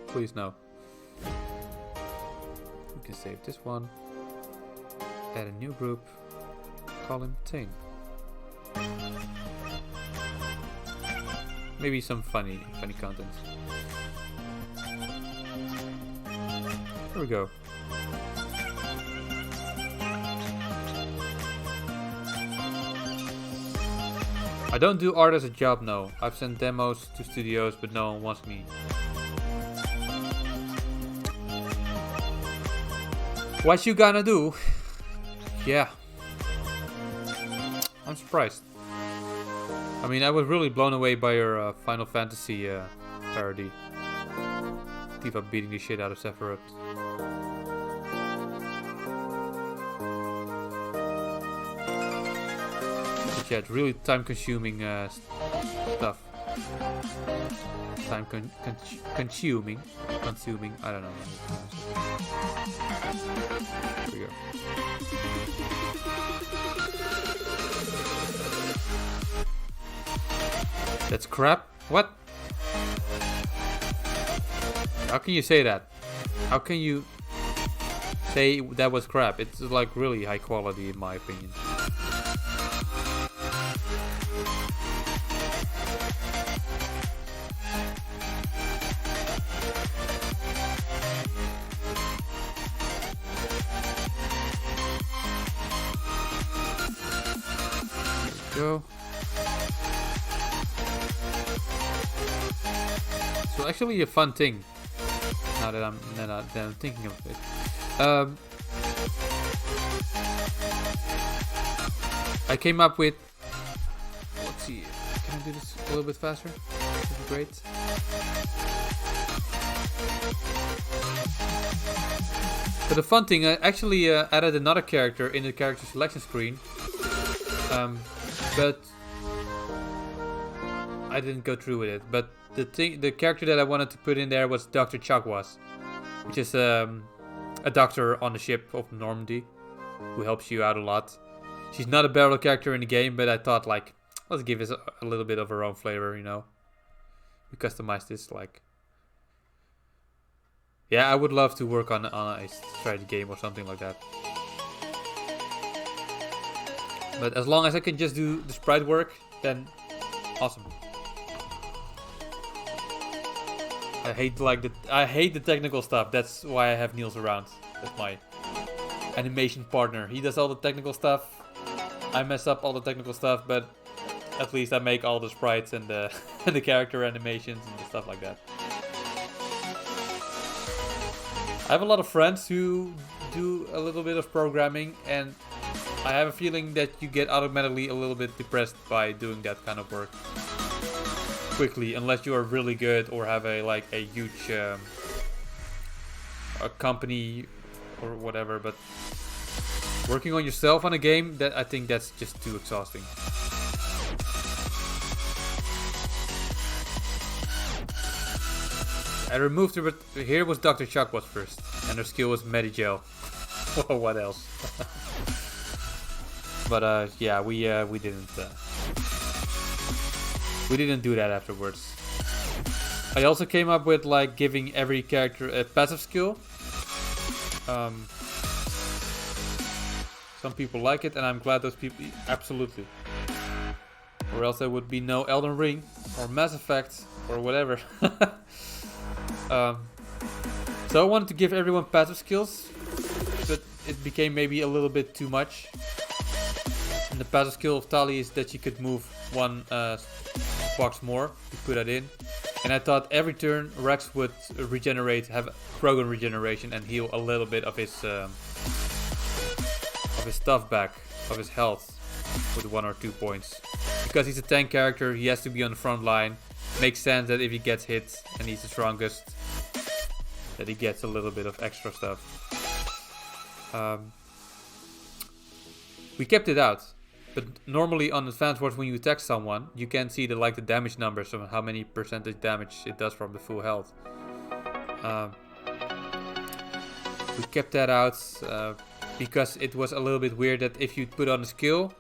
Please, no. We can save this one. Add a new group. Call him Tane. Maybe some funny content. There we go. I don't do art as a job, no. I've sent demos to studios, but no one wants me. What you gonna do? Yeah. I'm surprised. I mean, I was really blown away by your Final Fantasy parody. Tifa beating the shit out of Sephiroth. yeah, it's really time-consuming stuff. Consuming. I don't know. Here we go. That's crap? What? How can you say that? How can you say that was crap? It's like really high quality in my opinion. Go. So actually a fun thing. Now that I'm thinking of it. I came up with. Let's see. Can I do this a little bit faster? That'd be great. So the fun thing, I actually added another character in the character selection screen. But I didn't go through with it. But the character that I wanted to put in there was Dr. Chagwas, which is a doctor on the ship of Normandy, who helps you out a lot. She's not a battle character in the game, but I thought like, let's give this a little bit of her own flavor, you know. We customized this like. Yeah, I would love to work on a strategy game or something like that. But as long as I can just do the sprite work, then awesome. I hate the technical stuff. That's why I have Niels around. That's my animation partner. He does all the technical stuff. I mess up all the technical stuff, but at least I make all the sprites and the and the character animations and stuff like that. I have a lot of friends who do a little bit of programming, and I have a feeling that you get automatically a little bit depressed by doing that kind of work quickly, unless you are really good or have a huge a company or whatever. But working on yourself on a game, that I think that's just too exhausting. I removed her, but here was Dr. Chuck was first, and her skill was Medigel. What else? But yeah, we didn't do that afterwards. I also came up with like giving every character a passive skill. Some people like it, and I'm glad those people absolutely. Or else there would be no Elden Ring or Mass Effect or whatever. So I wanted to give everyone passive skills, but it became maybe a little bit too much. And the passive skill of Tali is that she could move one box more. You put that in. And I thought every turn Rex would regenerate, have Krogan regeneration, and heal a little bit of his stuff back, of his health, with 1 or 2 points. Because he's a tank character, he has to be on the front line. Makes sense that if he gets hit and he's the strongest, that he gets a little bit of extra stuff. We kept it out, but normally on Advanced Wars, when you attack someone, you can see the damage numbers of how many percentage damage it does from the full health. We kept that out because it was a little bit weird that if you put on a skill,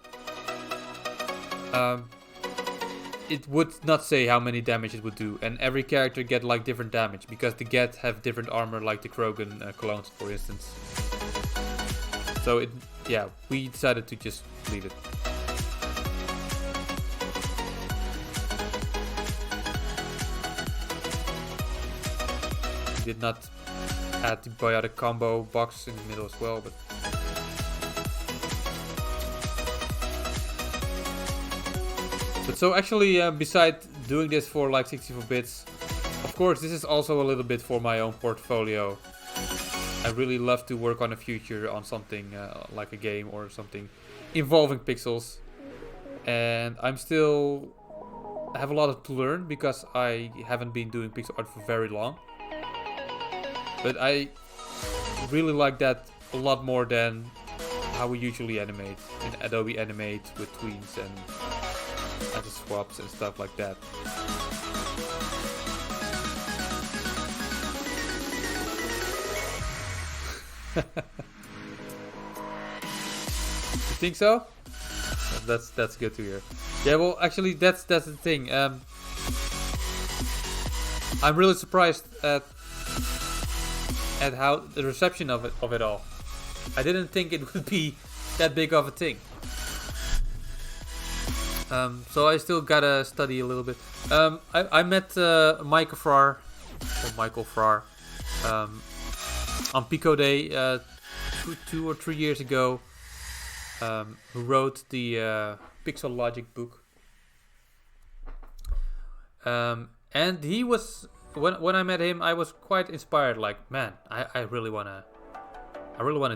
it would not say how many damage it would do, and every character get like different damage because the Get have different armor, like the Krogan clones, for instance. So we decided to just leave it. We did not add the biotic combo box in the middle as well, but. But so actually, besides doing this for like 64 bits, of course, this is also a little bit for my own portfolio. I really love to work on a future on something like a game or something involving pixels. And I have a lot to learn because I haven't been doing pixel art for very long. But I really like that a lot more than how we usually animate in Adobe Animate with tweens and other swaps and stuff like that. You think so? That's good to hear. Yeah, well, actually, that's the thing. I'm really surprised at how the reception of it all. I didn't think it would be that big of a thing. So I still gotta study a little bit. I met Michael Farr on Pico Day 2 or 3 years ago, who wrote the Pixel Logic book. And he was, when I met him, I was quite inspired. Like, man, I really wanna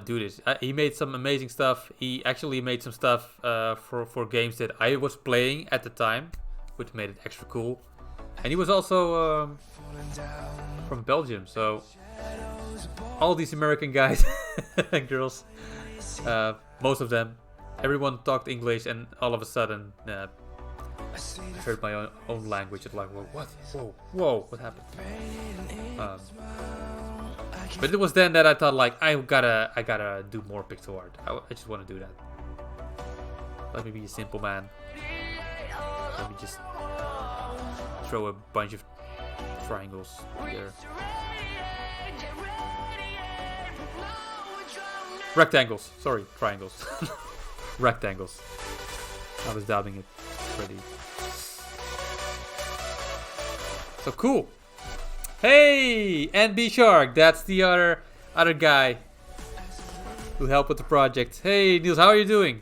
do this. He made some amazing stuff. He actually made some stuff for games that I was playing at the time, which made it extra cool. And he was also from Belgium, so all these American guys and girls, most of them, everyone talked English, and all of a sudden I heard my own language. It's like, what? Whoa, what happened? But it was then that I thought, like, I gotta do more pixel art. I just want to do that. Let me be a simple man. Let me just throw a bunch of triangles here. Rectangles. Sorry, triangles. Rectangles. I was dabbing it already. So cool. Hey, NB Shark. That's the other guy who helped with the project. Hey, Niels, how are you doing?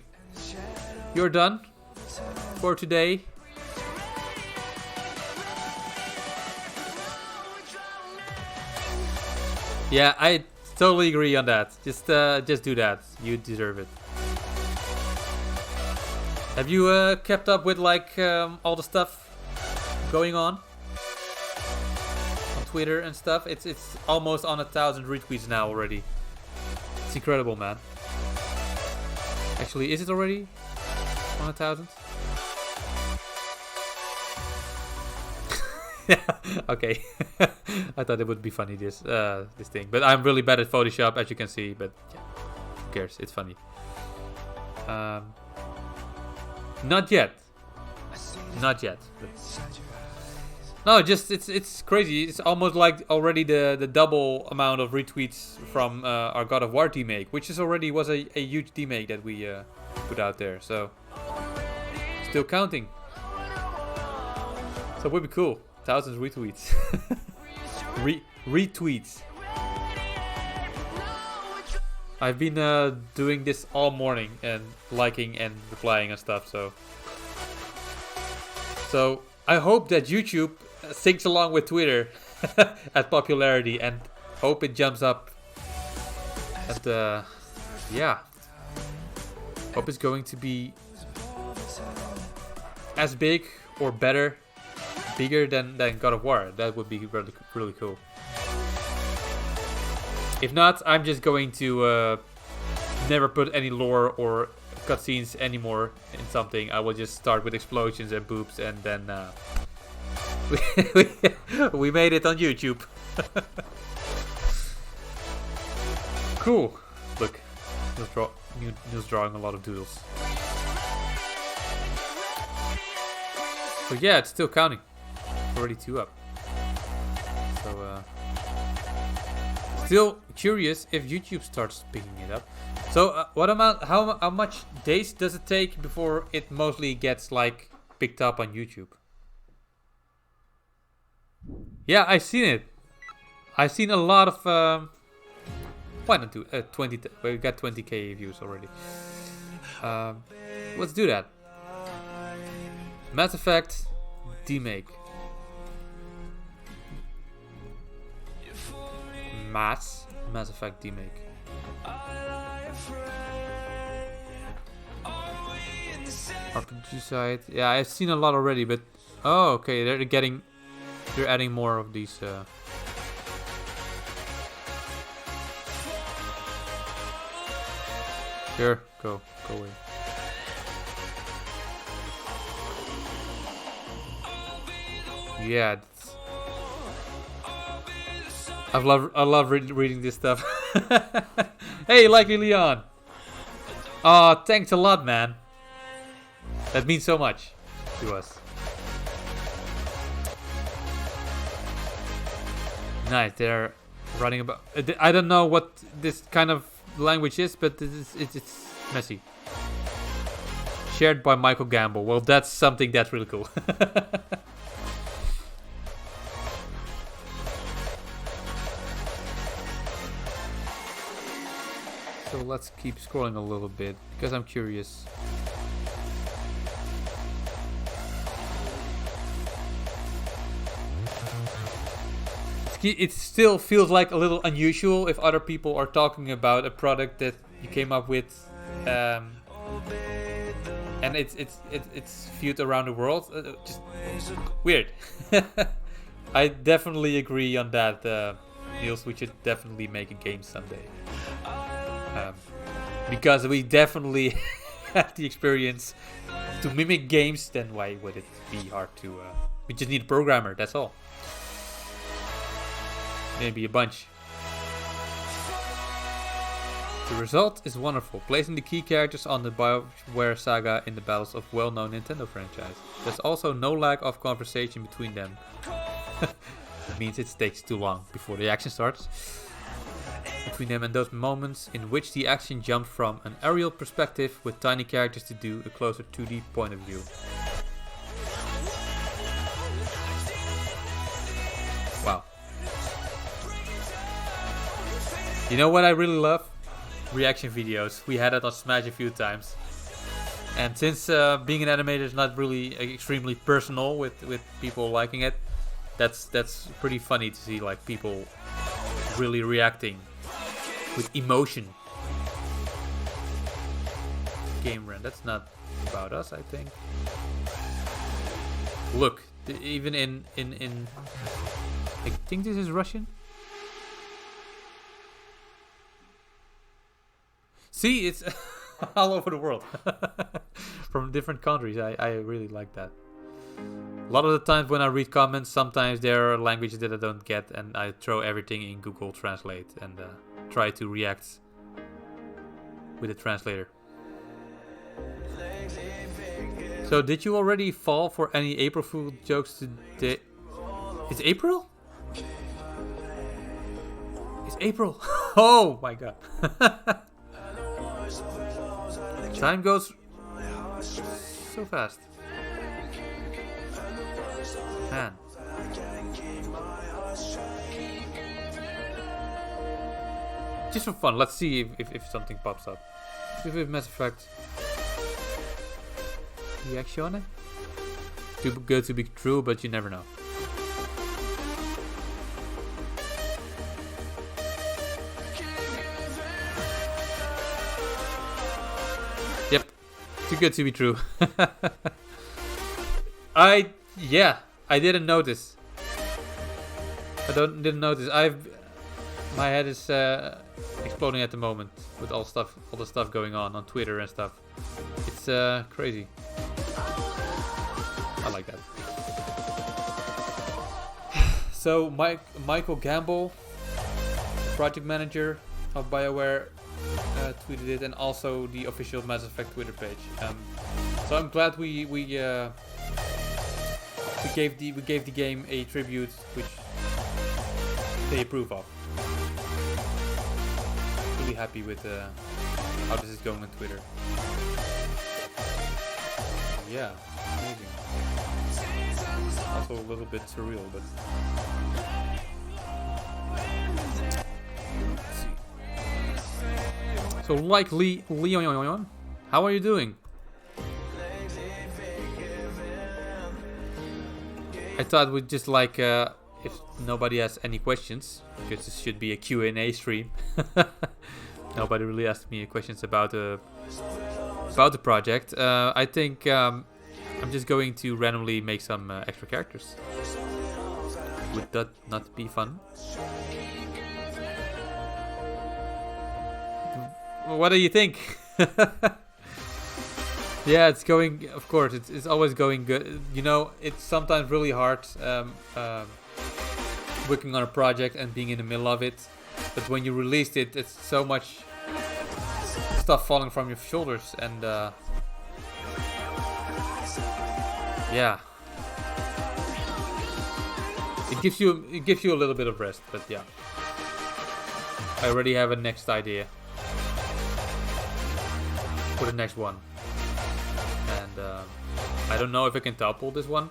You're done for today. Yeah, I totally agree on that. Just do that. You deserve it. Have you kept up with like all the stuff going on Twitter and stuff? It's almost on 1,000 retweets now already. It's incredible, man. Actually, is it already on 1,000? Okay. I thought it would be funny this thing, but I'm really bad at Photoshop, as you can see. But yeah, who cares? It's funny. Not yet. Not yet. No, just it's crazy. It's almost like already the double amount of retweets from our God of War demake, which was a huge demake that we put out there. So still counting. So it would be cool. 1,000 retweets. Retweets. I've been doing this all morning and liking and replying and stuff. So I hope that YouTube syncs along with Twitter at popularity, and hope it jumps up. And yeah, hope it's going to be as big or better. Bigger than God of War. That would be really, really cool. If not, I'm just going to never put any lore or cutscenes anymore in something. I will just start with explosions and boobs, and then we made it on YouTube. Cool. Look, Neil's drawing a lot of doodles. So yeah, it's still counting. Already 2 up. So still curious if YouTube starts picking it up. So how much days does it take before it mostly gets like picked up on YouTube? Yeah, I've seen it. I've seen a lot of why not do 20? We got 20k views already. Let's do that. Mass Effect demake. Mass Effect demake. RPG side. Yeah, I've seen a lot already, but oh, okay, they're adding more of these. Sure, go away. Yeah, I love reading this stuff. Hey, Likely Leon. Thanks a lot, man. That means so much to us. Nice, they're running about. I don't know what this kind of language is, but it's messy. Shared by Michael Gamble. Well, that's something that's really cool. So let's keep scrolling a little bit because I'm curious. It still feels like a little unusual if other people are talking about a product that you came up with, and it's viewed around the world. Just weird. I definitely agree on that, Niels. We should definitely make a game someday, because we definitely had the experience to mimic games. Then why would it be hard to? We just need a programmer. That's all. Maybe a bunch. The result is wonderful, placing the key characters on the BioWare saga in the battles of well-known Nintendo franchise. There's also no lack of conversation between them. It means it takes too long before the action starts. Between them and those moments in which the action jumps from an aerial perspective with tiny characters to do a closer 2D point of view. Wow. You know what I really love? Reaction videos. We had it on Smash a few times. And since being an animator is not really extremely personal with people liking it, that's pretty funny to see like people really reacting with emotion. Game run. That's not about us, I think. Look, even in I think this is Russian. See, it's all over the world. From different countries. I really like that. A lot of the times when I read comments, sometimes there are languages that I don't get, and I throw everything in Google Translate and try to react with a translator. So, did you already fall for any April Fool jokes today? It's April? It's April. Oh my god. Time goes so fast. Man. Just for fun, let's see if something pops up. If Mass Effect reaction? Too good to be true, but you never know. Yep, too good to be true. I didn't notice. Didn't notice. My head is exploding at the moment with all the stuff going on Twitter and stuff. It's crazy. I like that. So Michael Gamble, project manager of BioWare, tweeted it, and also the official Mass Effect Twitter page. So I'm glad we gave the game a tribute which they approve of. Really happy with how this is going on Twitter. Yeah, amazing. Also a little bit surreal, but let's see. So, like Leon, how are you doing? I thought we'd just like if nobody has any questions, because this should be a Q&A stream. Nobody really asked me questions about the project. I think I'm just going to randomly make some extra characters. Would that not be fun? What do you think? Yeah, it's going. Of course, it's always going good. You know, it's sometimes really hard working on a project and being in the middle of it. But when you released it, it's so much stuff falling from your shoulders, and yeah, it gives you a little bit of rest. But yeah, I already have a next idea for the next one, and I don't know if I can topple this one,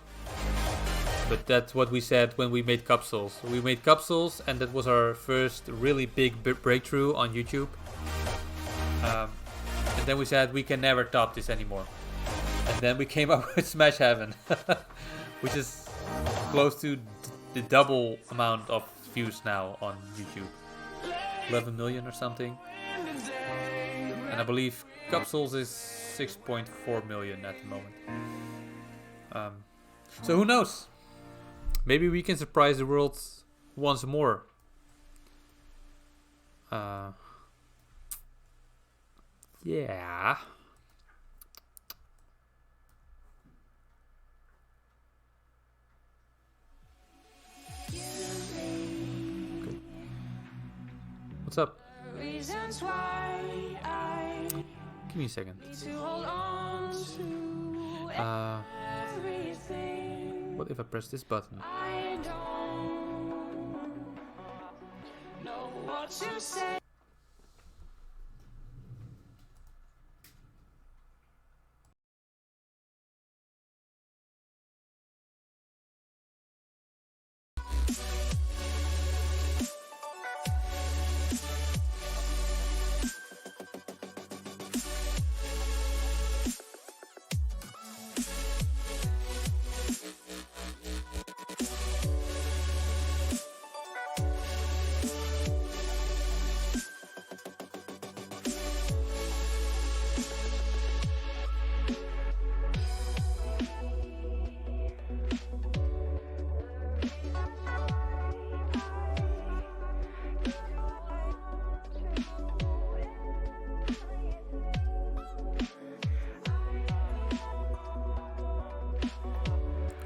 but that's what we said when we made capsules. We made capsules, and that was our first really big breakthrough on YouTube. And then we said we can never top this anymore. And then we came up with Smash Heaven, which is close to the double amount of views now on YouTube. 11 million or something. And I believe Capsules is 6.4 million at the moment. So who knows? Maybe we can surprise the world once more. Yeah. Okay. What's up? Give me a second. What if I press this button?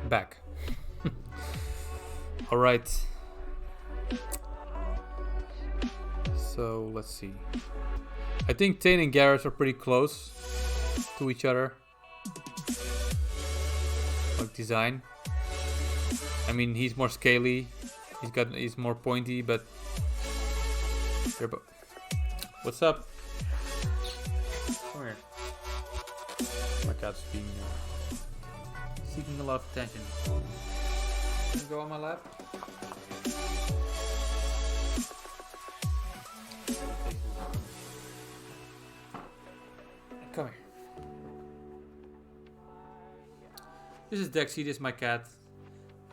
Back. All right. So let's see. I think Tane and Garrett are pretty close to each other. Like design. I mean, he's more scaly. He's more pointy, but what's up? Come here. My cat's being seeking a lot of attention. Can you go on my lap? Come here. This is Dexy, this is my cat.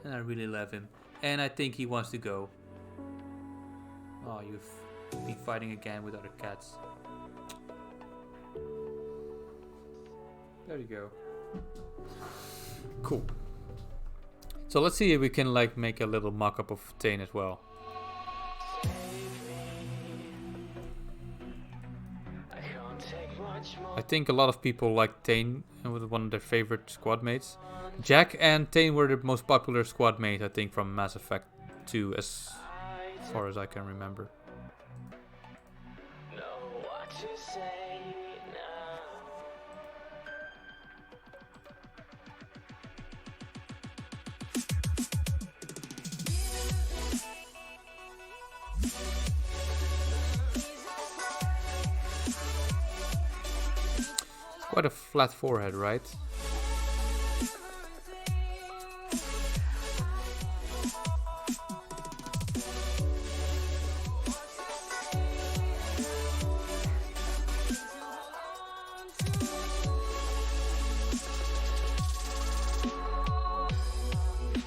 And I really love him. And I think he wants to go. Oh, you've been fighting again with other cats. There you go. Cool. So let's see if we can like make a little mock-up of Tane as well. I think a lot of people like Tane with one of their favorite squad mates. Jack and Tane were the most popular squad mate, I think, from Mass Effect 2 as far as I can remember. Quite a flat forehead, right?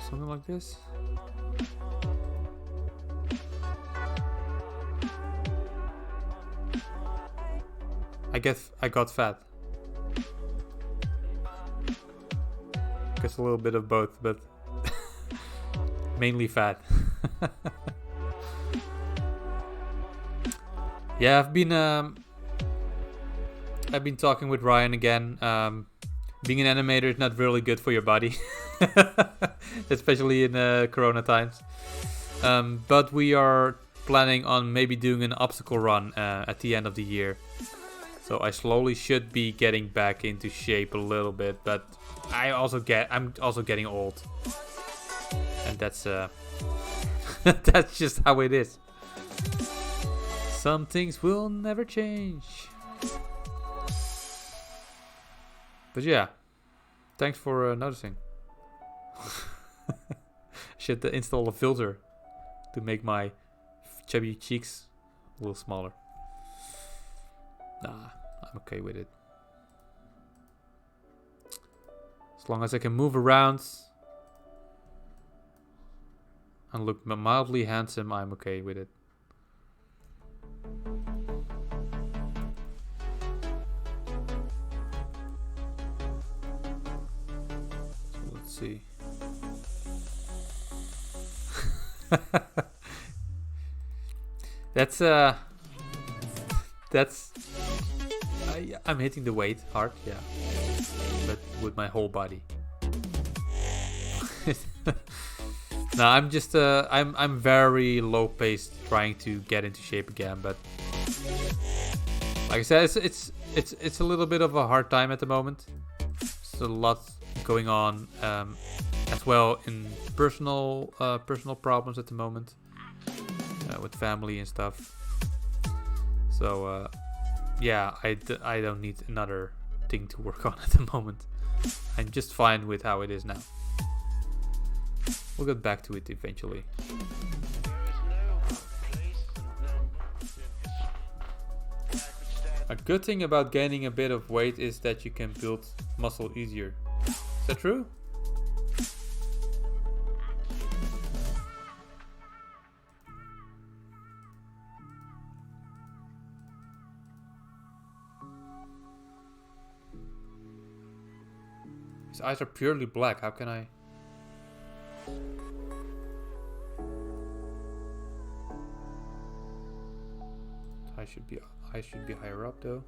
Something like this. I got fat. Guess a little bit of both, but mainly fat. Yeah, I've been I've been talking with Ryan again. Being an animator is not really good for your body, especially in Corona times. But we are planning on maybe doing an obstacle run at the end of the year. So I slowly should be getting back into shape a little bit, but I'm also getting old, and that's that's just how it is. Some things will never change. But yeah, thanks for noticing. Should install a filter to make my chubby cheeks a little smaller. Nah, I'm okay with it. As long as I can move around and look mildly handsome, I'm okay with it. See. I'm hitting the weight hard, yeah, but with my whole body. No, I'm just I'm very low paced trying to get into shape again, but like I said, it's a little bit of a hard time at the moment. There's a lot going on as well in personal problems at the moment with family and stuff. So yeah, I don't need another thing to work on at the moment. I'm just fine with how it is now. We'll get back to it eventually. A good thing about gaining a bit of weight is that you can build muscle easier. Is that true? His eyes are purely black. How can I? I should be higher up though.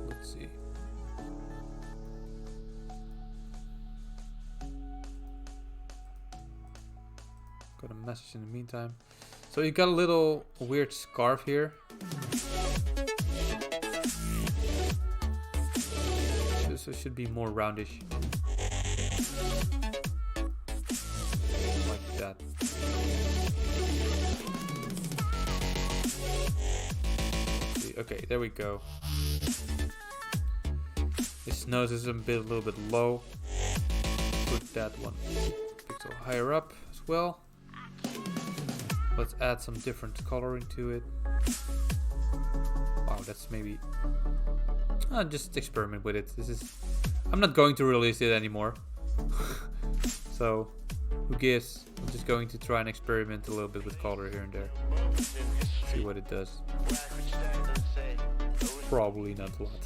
Let's see. Got a message in the meantime. So you got a little weird scarf here. This should be more roundish. Like that. Okay, there we go. His nose is a little bit low. Put that one pixel higher up as well. Let's add some different coloring to it. Wow, that's maybe... just experiment with it. I'm not going to release it anymore. So, who gives? I'm just going to try and experiment a little bit with color here and there. See what it does. Probably not a lot.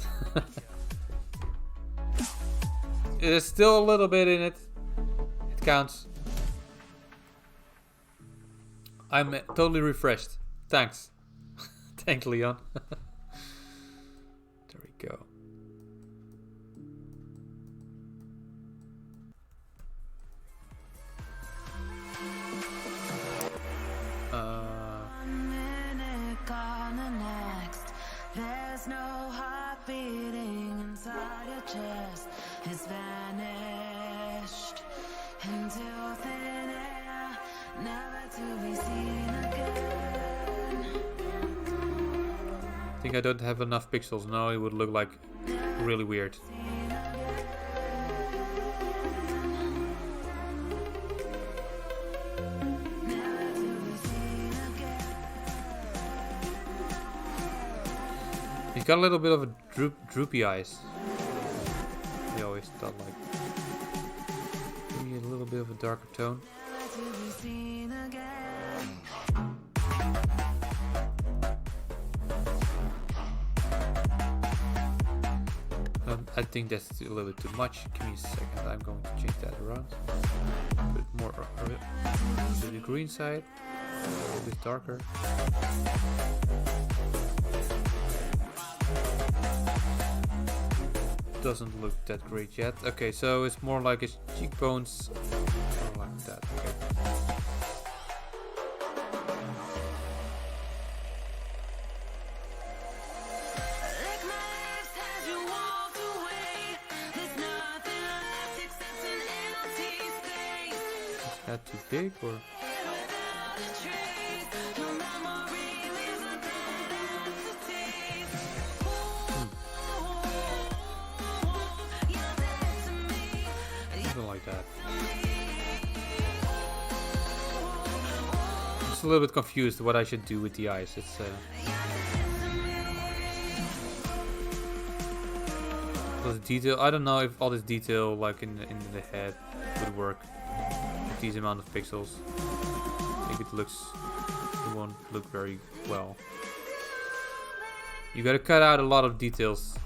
There's still a little bit in it. It counts. I'm totally refreshed. Thanks. Thanks, Leon. There we go. There's no heart beating inside your chest. It's vanished into thin air, never to be seen again. I think I don't have enough pixels. No, it would look like really weird. He's got a little bit of a droopy eyes. He always thought like maybe a little bit of a darker tone. I think that's a little bit too much. Give me a second. I'm going to change that around. Put more of it. green side. A bit darker. Doesn't look that great yet. Okay, so it's more like his cheekbones are like that. Okay. Lick my lips as you walk away. There's nothing left except an empty space. Is that too big or? Without a trace, no memory leaves a dead entity. You're dead to me. Something like that. I'm just a little bit confused what I should do with the eyes. It's all this detail. I don't know if all this detail, like in the head, would work with these amount of pixels. I think it won't look very well. You gotta cut out a lot of details.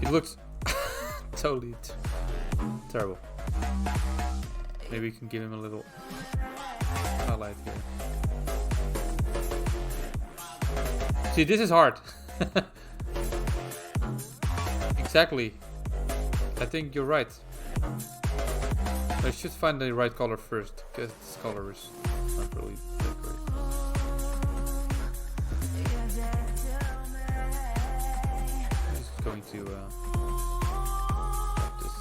It looks totally terrible. Maybe we can give him a little highlight here. See, this is hard. Exactly. I think you're right. I should find the right color first, because this color is not really that great. I'm just going to like this.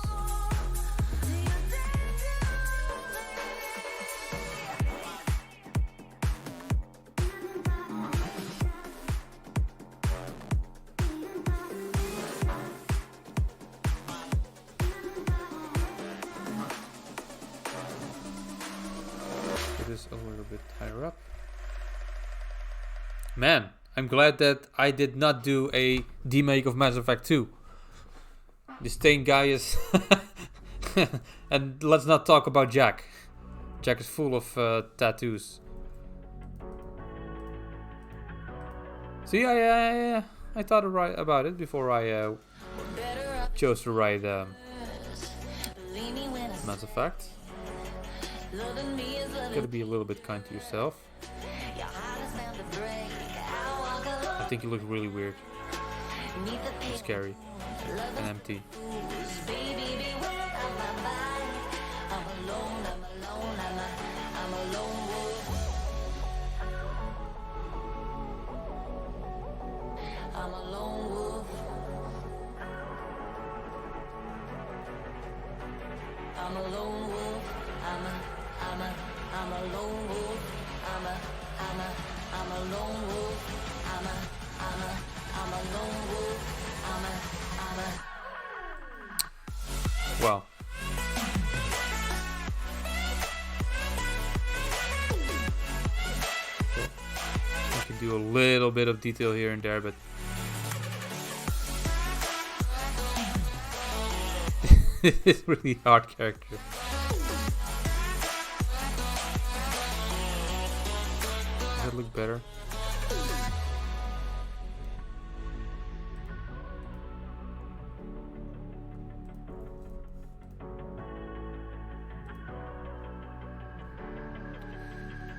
Put this a little bit higher up. Man, I'm glad that I did not do a demake of Mass Effect 2. The stain guy is... And let's not talk about Jack. Jack is full of tattoos. See, I thought about it before I chose to write Mass Effect. Gotta be a little bit kind to yourself. I think you look really weird. And scary. And empty. Wow. I can do a little bit of detail here and there, but it's really hard character. Does that look better?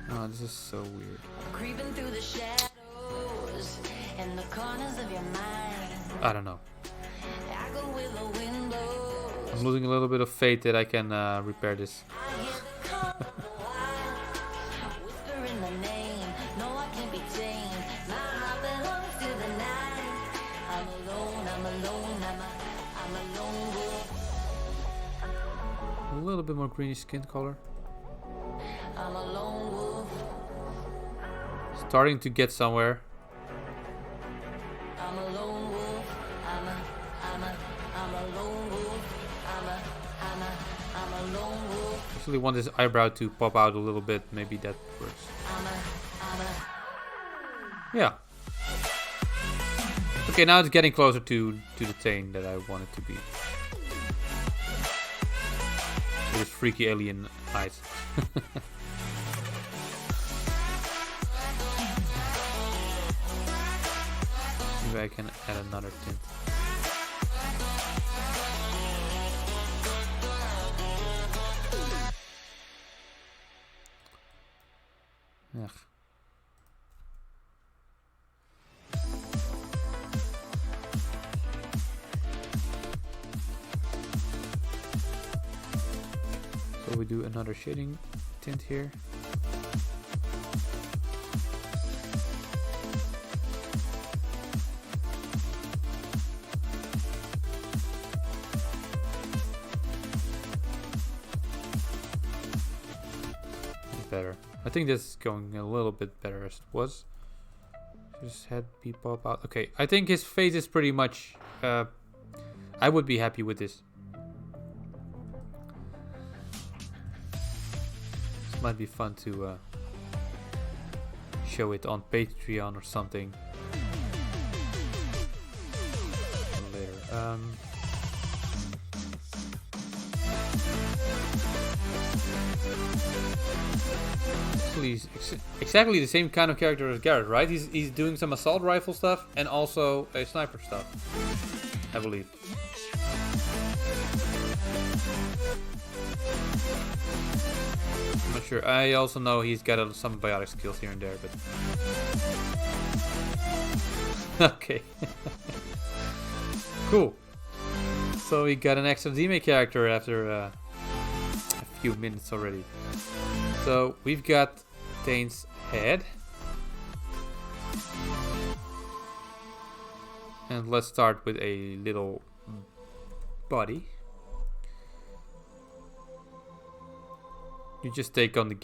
Oh, this is so weird. Creeping through the shadows in the corners of your mind. I don't know. I go with the windows. I'm losing a little bit of faith that I can repair this. I hear the call of the wild, whispering the name. No, I can't be tamed. My heart belongs to the night. I'm alone, I'm alone, I'm a lone wolf. A little bit more greenish skin color. I'm a lone wolf. Starting to get somewhere. I'm a lone wolf. I'm a lone wolf. I'm a lone wolf. Actually want this eyebrow to pop out a little bit. Maybe that works. Yeah. Okay, now it's getting closer to the Tane that I want it to be. With his freaky alien eyes. Maybe I can add another tint. Ugh. So we do another shading tint here. Better. I think this is going a little bit better as it was. Just had me pop out. Okay, I think his face is pretty much... I would be happy with this. This might be fun to show it on Patreon or something later. He's exactly the same kind of character as Garrett, right? He's doing some assault rifle stuff and also a sniper stuff, I believe. I'm not sure. I also know he's got some biotic skills here and there, but okay. Cool. So we got an extra Deme character after a few minutes already. So we've got Dane's head. And let's start with a little body. You just take on the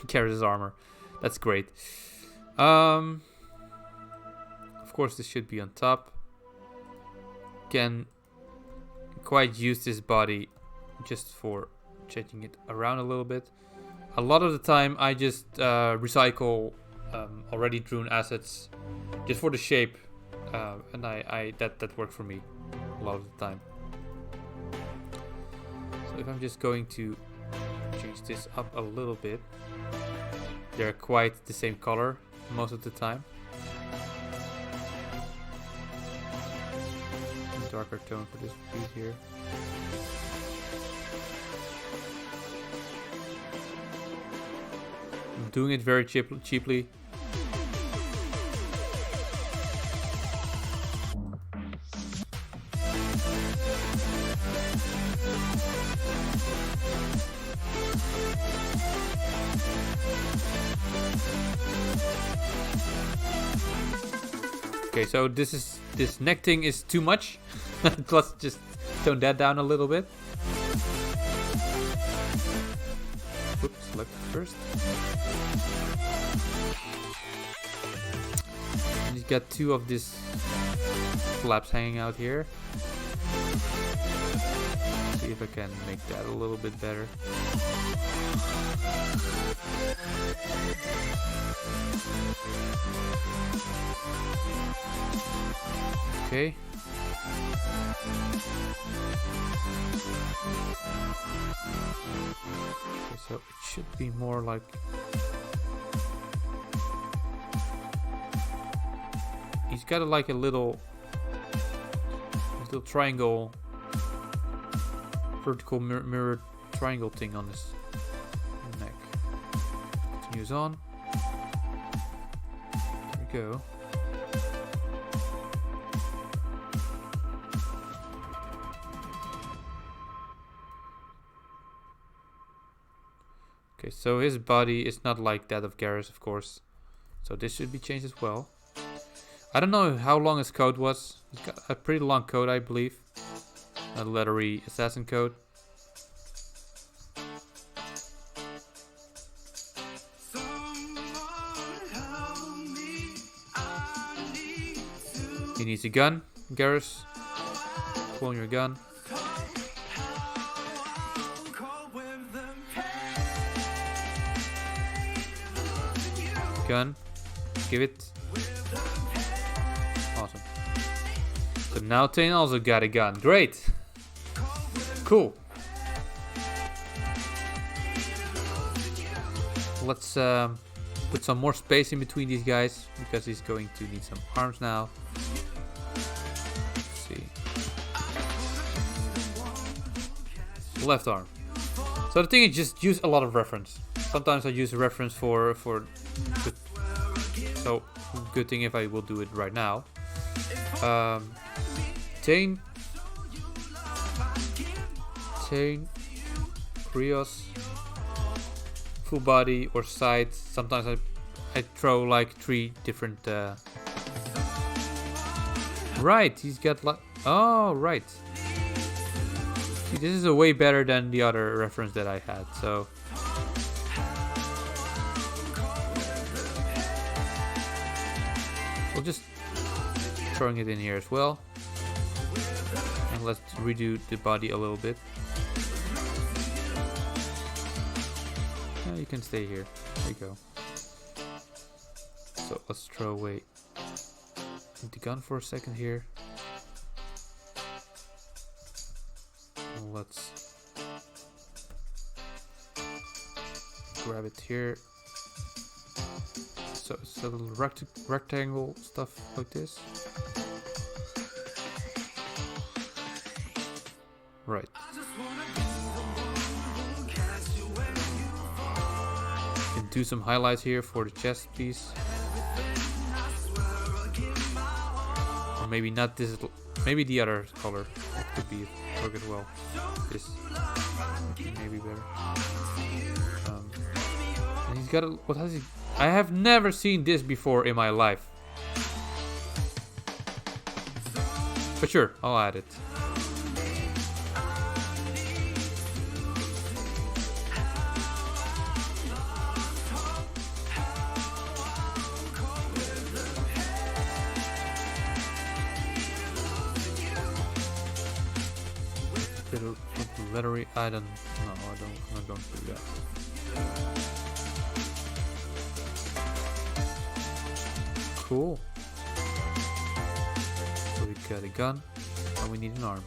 Garrett's armor. That's great. Of course this should be on top. Can quite use this body just for changing it around a little bit. A lot of the time I just recycle already drawn assets just for the shape, and that works for me a lot of the time. So if I'm just going to change this up a little bit, they're quite the same color most of the time. Darker tone for this piece here. I'm doing it very cheaply. Okay, so this neck thing is too much. Let's just tone that down a little bit. Oops, select first. And he's got two of these flaps hanging out here. See if I can make that a little bit better. Okay. So it should be more like he's got like a little triangle, vertical mirror triangle thing on his neck. Continues on. There we go. Okay, so his body is not like that of Garrus, of course. So this should be changed as well. I don't know how long his coat was. He's got a pretty long coat, I believe. A leathery assassin coat. He needs a gun, Garrus. Clone your gun. Gun. Give it. Awesome. So now Tane also got a gun. Great. Cool. Let's put some more space in between these guys because he's going to need some arms now. Let's see. Left arm. So the thing is just use a lot of reference. sometimes I use a reference for so good thing if I will do it right now. Tane, Krios, full body or side. Sometimes I throw like 3 different. Right, he's got like. Oh, right. See, this is a way better than the other reference that I had. So. We'll just throwing it in here as well. And let's redo the body a little bit. You can stay here. There you go. So let's throw away the gun for a second here. And let's grab it here. So it's a little rectangle stuff like this. Right. Can do some highlights here for the chest piece. Or maybe not this, maybe the other color could be work as well. This maybe better. And he's got a, what has he? I have never seen this before in my life. But sure, I'll add it. Little lettery. I don't. No, I don't. I'm not going to do that. Cool. So we got a gun, and we need an arm.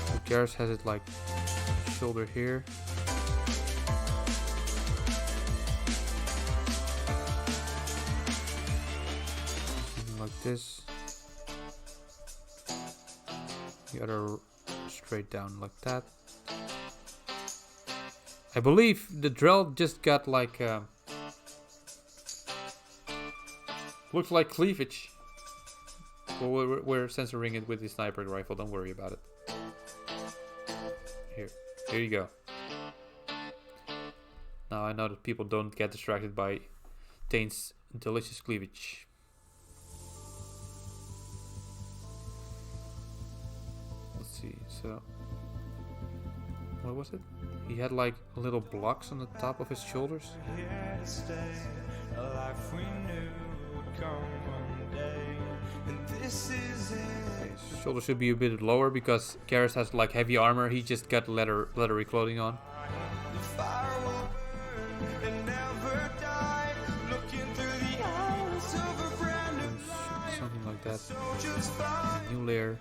So Garrus has it like shoulder here. Something like this. The other straight down like that. I believe the Drell just got like looks like cleavage. Well, we're censoring it with the sniper rifle. Don't worry about it. Here you go. Now I know that people don't get distracted by Tane's delicious cleavage. See, so what was it? He had like little blocks on the top of his shoulders. Okay, his shoulder should be a bit lower because Garrus has like heavy armor. He just got leathery clothing on. Something like that. New layer.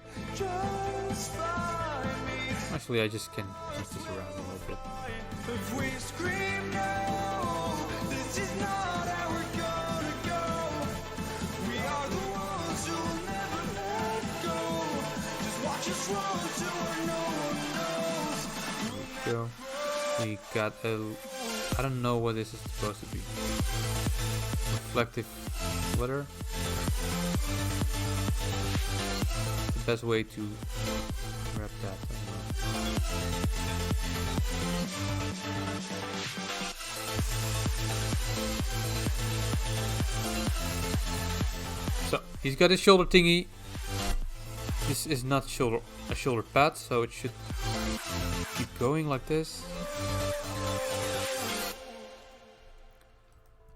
Actually, I just can change this around a little bit. Go. We got a. I don't know what this is supposed to be. Reflective leather. The best way to wrap that. So he's got his shoulder thingy. This is not a shoulder pad, so it should keep going like this.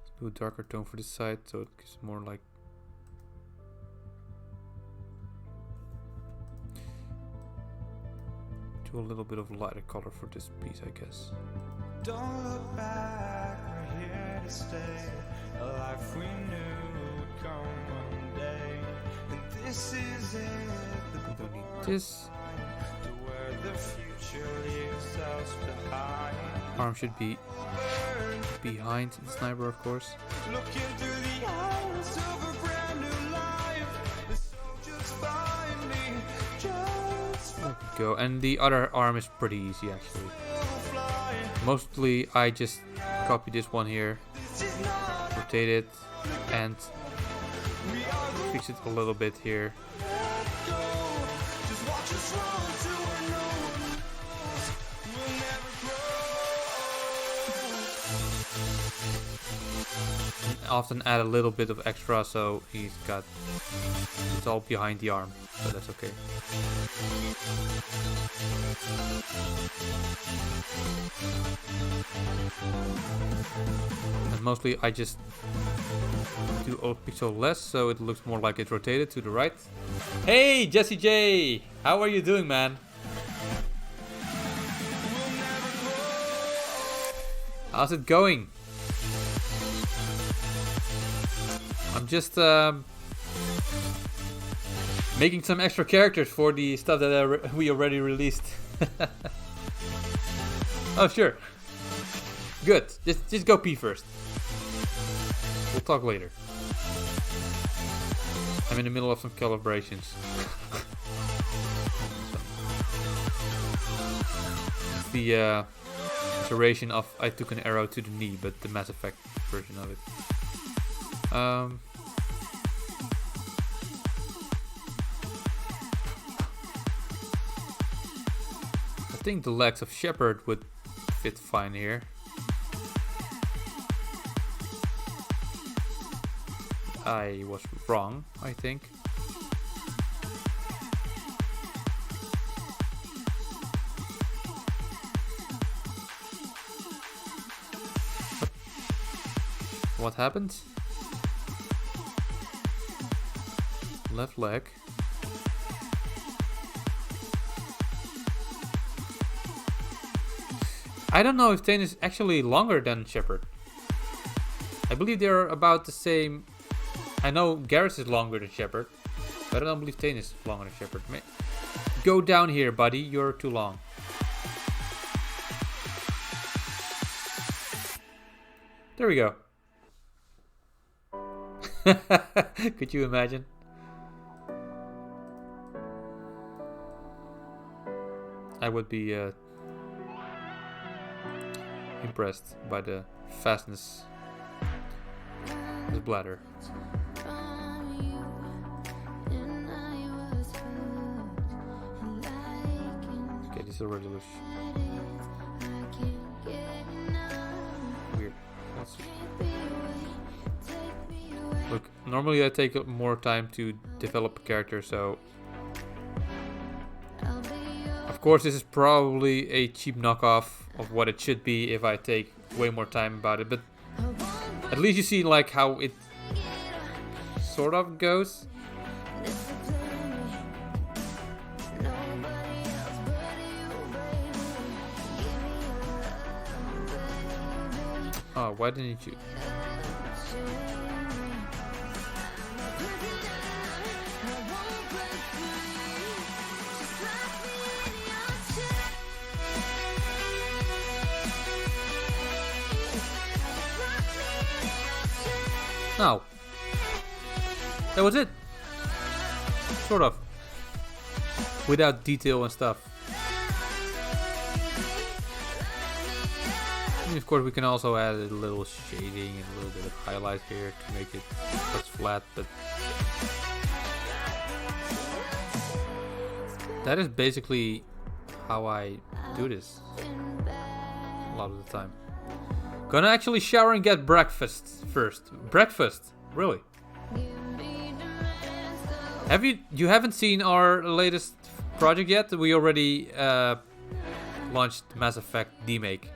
Let's do a darker tone for this side, so it gives more like. Do a little bit of lighter color for this piece, I guess. Don't look back, we're here to stay. A life we knew would come one day, and this is it. We don't need this. To where the future leaves us behind. Arm should be behind the sniper, of course. Looking through the eyes of a brand new life. The soldier's fire. Go, and the other arm is pretty easy actually. Mostly I just copy this one here, rotate it, and fix it a little bit here. And often add a little bit of extra so it's all behind the arm, so that's okay. And mostly I just do a pixel less so it looks more like it's rotated to the right. Hey Jesse J! How are you doing, man? How's it going? I'm just making some extra characters for the stuff that we already released. Oh sure. Good. Just go pee first. We'll talk later. I'm in the middle of some calibrations. It's the iteration of I took an arrow to the knee, but the Mass Effect version of it. I think the legs of Shepard would fit fine here. I was wrong, I think. What happened? Left leg. I don't know if Tane is actually longer than Shepard. I believe they're about the same. I know Garrus is longer than Shepard, but I don't believe Tane is longer than Shepard. Go down here, buddy. You're too long. There we go. Could you imagine? I would be impressed by the fastness of his bladder. Okay, this is already loose. Weird. Look, normally I take more time to develop a character, so of course this is probably a cheap knockoff of what it should be if I take way more time about it, but at least you see like how it sort of goes. Oh, why didn't you? No. That was it. Sort of. Without detail and stuff. And of course we can also add a little shading and a little bit of highlight here to make it less flat, but that is basically how I do this a lot of the time. Gonna actually shower and get breakfast first. Breakfast? Really? You haven't seen our latest project yet? We already launched Mass Effect Demake.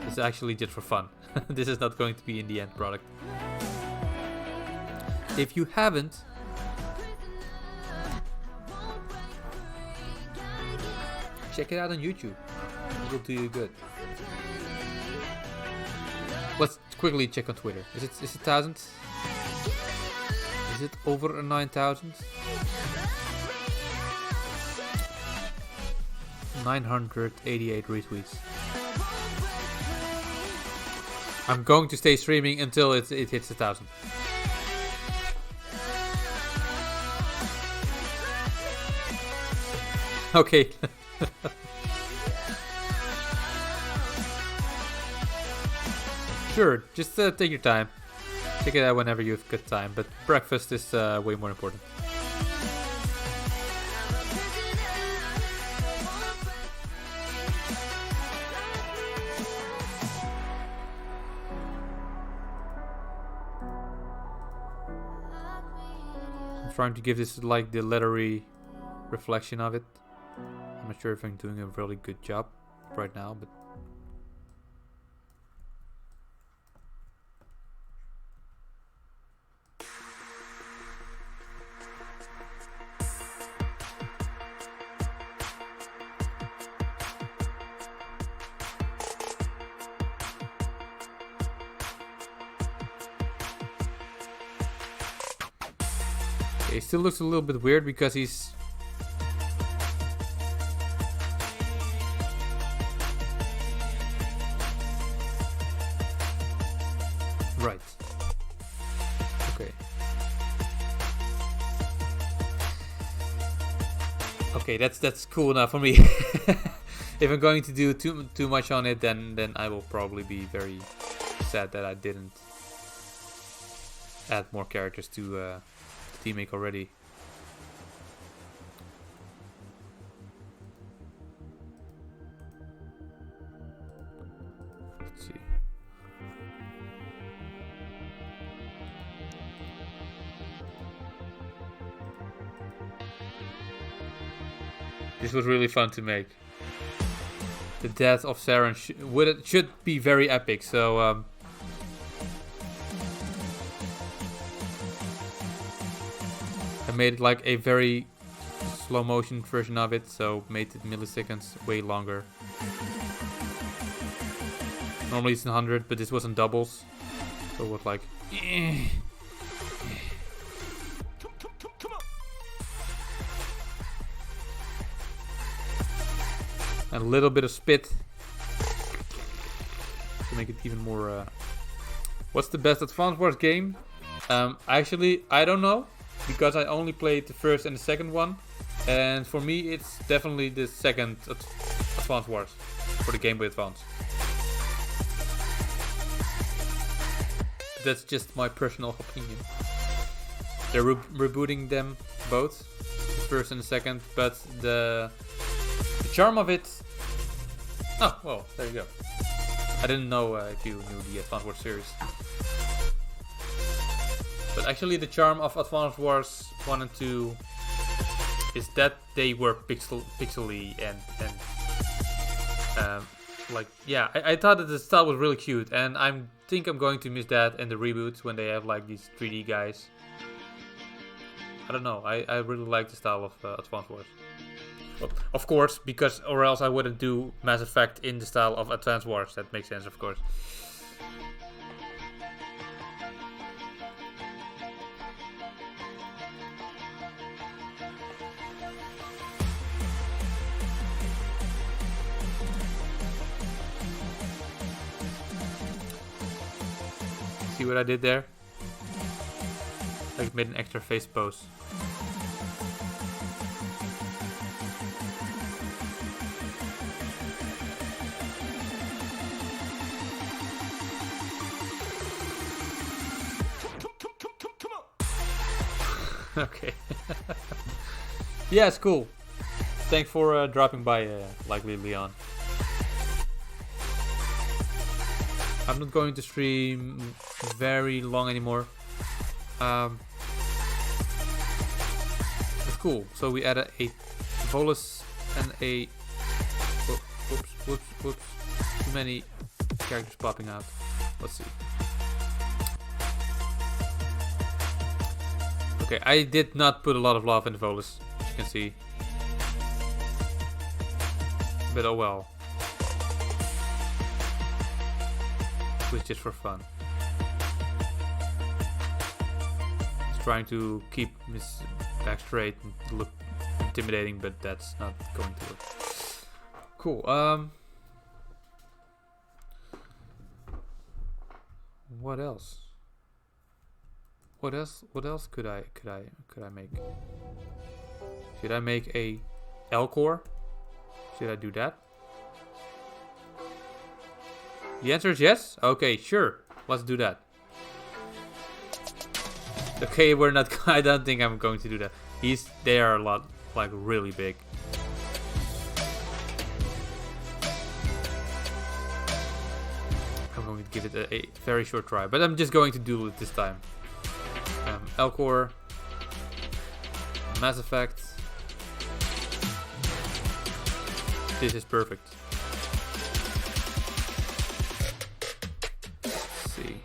It's actually just for fun. This is not going to be in the end product. If you haven't, check it out on YouTube. It will do you good. Let's quickly check on Twitter. Is it 1,000? Is it over 9,000? 988 retweets. I'm going to stay streaming until it hits 1,000. Okay, Sure, just take your time. Check it out whenever you've got time, but breakfast is way more important. I'm trying to give this like the leathery reflection of it. I'm not sure if I'm doing a really good job right now, but it still looks a little bit weird because he's right. Okay. Okay, that's cool enough for me. If I'm going to do too much on it, then I will probably be very sad that I didn't add more characters to make already. Let's see. This was really fun to make. The death of Saren should be very epic, so I made it like a very slow motion version of it, so made the milliseconds way longer. Normally it's 100, but this was in doubles, so it was like and a little bit of spit to make it even more. What's the best Advance Wars game? Actually, I don't know, because I only played the first and the second one, and for me it's definitely the second Advance Wars for the Game Boy Advance. That's just my personal opinion. They're rebooting them both, the first and the second, but the charm of it. Oh well, there you go. I didn't know if you knew the Advance Wars series. But actually the charm of Advance Wars 1 and 2 is that they were pixely and like, yeah, I thought that the style was really cute, and I think I'm going to miss that in the reboots when they have like these 3D guys. I don't know, I really like the style of Advance Wars. Well, of course, because or else I wouldn't do Mass Effect in the style of Advance Wars. That makes sense, of course. See what I did there? Like made an extra face pose. Okay. Yeah, it's cool. Thanks for dropping by, likely Leon. I'm not going to stream very long anymore. It's cool. So we added a Volus and a... Whoops. Too many characters popping out. Let's see. Okay, I did not put a lot of love in the Volus, as you can see. But oh well. It was just for fun. Just trying to keep his back straight and look intimidating, but that's not going to work. Cool. What else? What else could I make? Should I make a L core? Should I do that? The answer is yes? Okay, sure. Let's do that. Okay, we're not... I don't think I'm going to do that. They are a lot, like, really big. I'm going to give it a very short try. But I'm just going to do it this time. Elcor. Mass Effect. This is perfect. Let's see.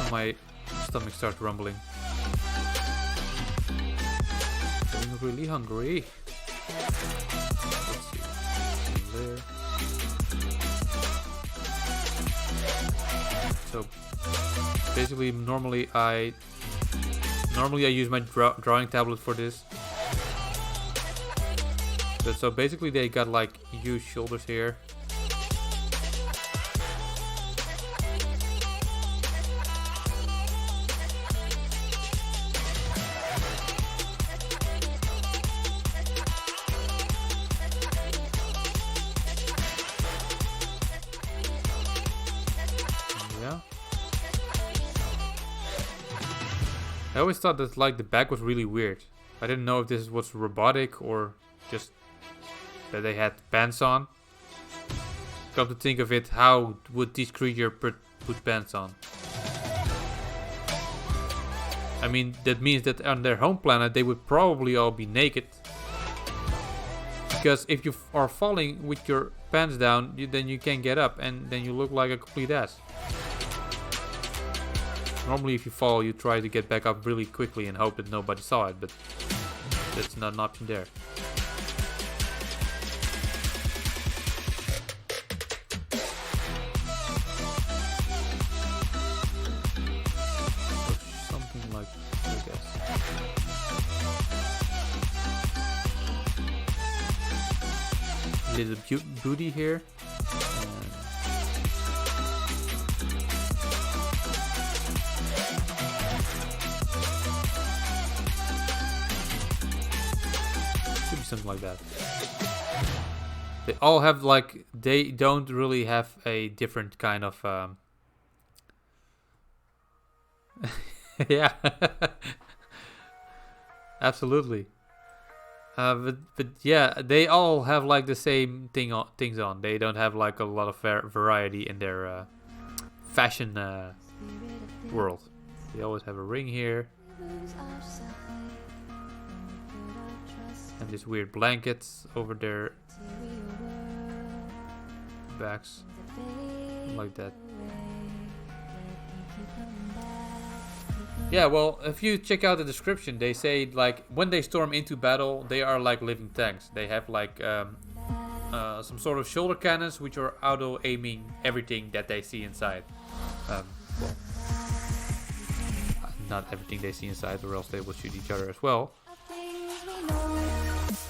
My stomach starts rumbling. Getting really hungry. Let's see. There. So basically, normally I use my drawing tablet for this. So basically, they got like huge shoulders here. I always thought that like the back was really weird. I didn't know if this was robotic or just that they had pants on. Come to think of it, how would this creature put pants on? I mean, that means that on their home planet they would probably all be naked. Because if you are falling with your pants down, then you can't get up and then you look like a complete ass. Normally if you fall, you try to get back up really quickly and hope that nobody saw it, but that's not an option there. Something like this, I guess. Little booty here. Something like that. They all have like, they don't really have a different kind of yeah. Absolutely. But yeah, they all have like the same things on. They don't have like a lot of variety in their fashion world. They always have a ring here. And these weird blankets over their backs. Like that. Yeah, well, if you check out the description, they say like when they storm into battle, they are like living tanks. They have like some sort of shoulder cannons which are auto-aiming everything that they see inside. Well, not everything they see inside, or else they will shoot each other as well.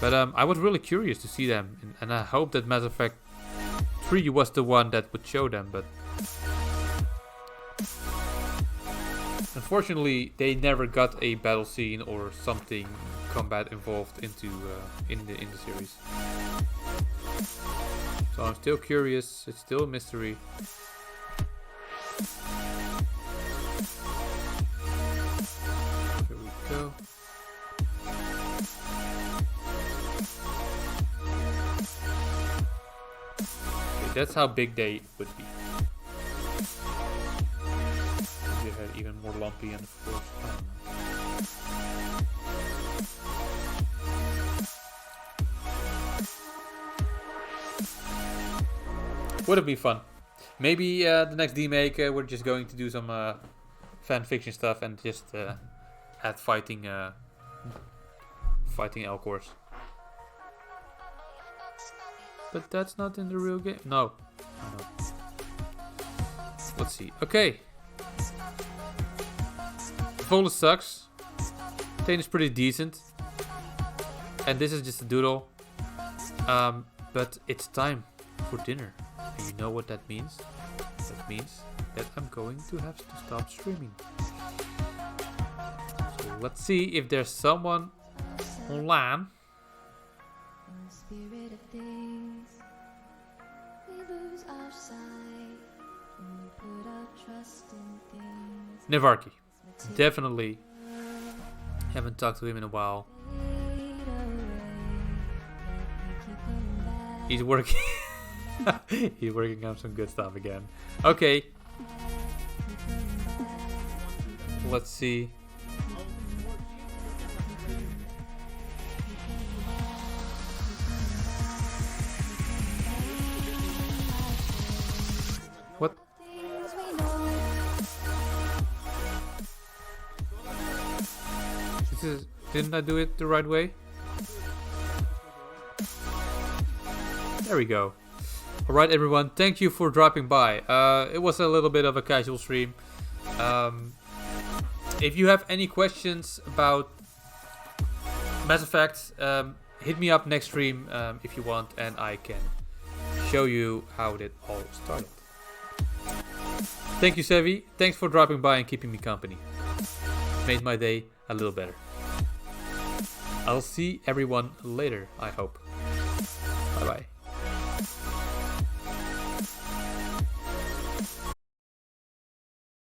But I was really curious to see them, and I hope that Mass Effect 3 was the one that would show them, but unfortunately they never got a battle scene or something combat involved into in the series. So I'm still curious, it's still a mystery. Here we go. That's how big they would be. They had even more lumpy and of course. Would it be fun? Maybe the next demake we're just going to do some fan fiction stuff and just add fighting Elcors. But that's not in the real game. No. Let's see. Okay. Vola sucks. Thane is pretty decent. And this is just a doodle. But it's time for dinner. And you know what that means? That means that I'm going to have to stop streaming. So let's see if there's someone online. In the spirit of things, we lose our sight when we put our trust in things. Nevarki. Definitely haven't talked to him in a while. He's working. He's working on some good stuff again. Okay. Let's see. What? Didn't I do it the right way? There we go. Alright everyone, thank you for dropping by. It was a little bit of a casual stream. If you have any questions about Mass Effect, hit me up next stream if you want, and I can show you how it all started. Thank you, Sevi. Thanks for dropping by and keeping me company. Made my day a little better. I'll see everyone later, I hope.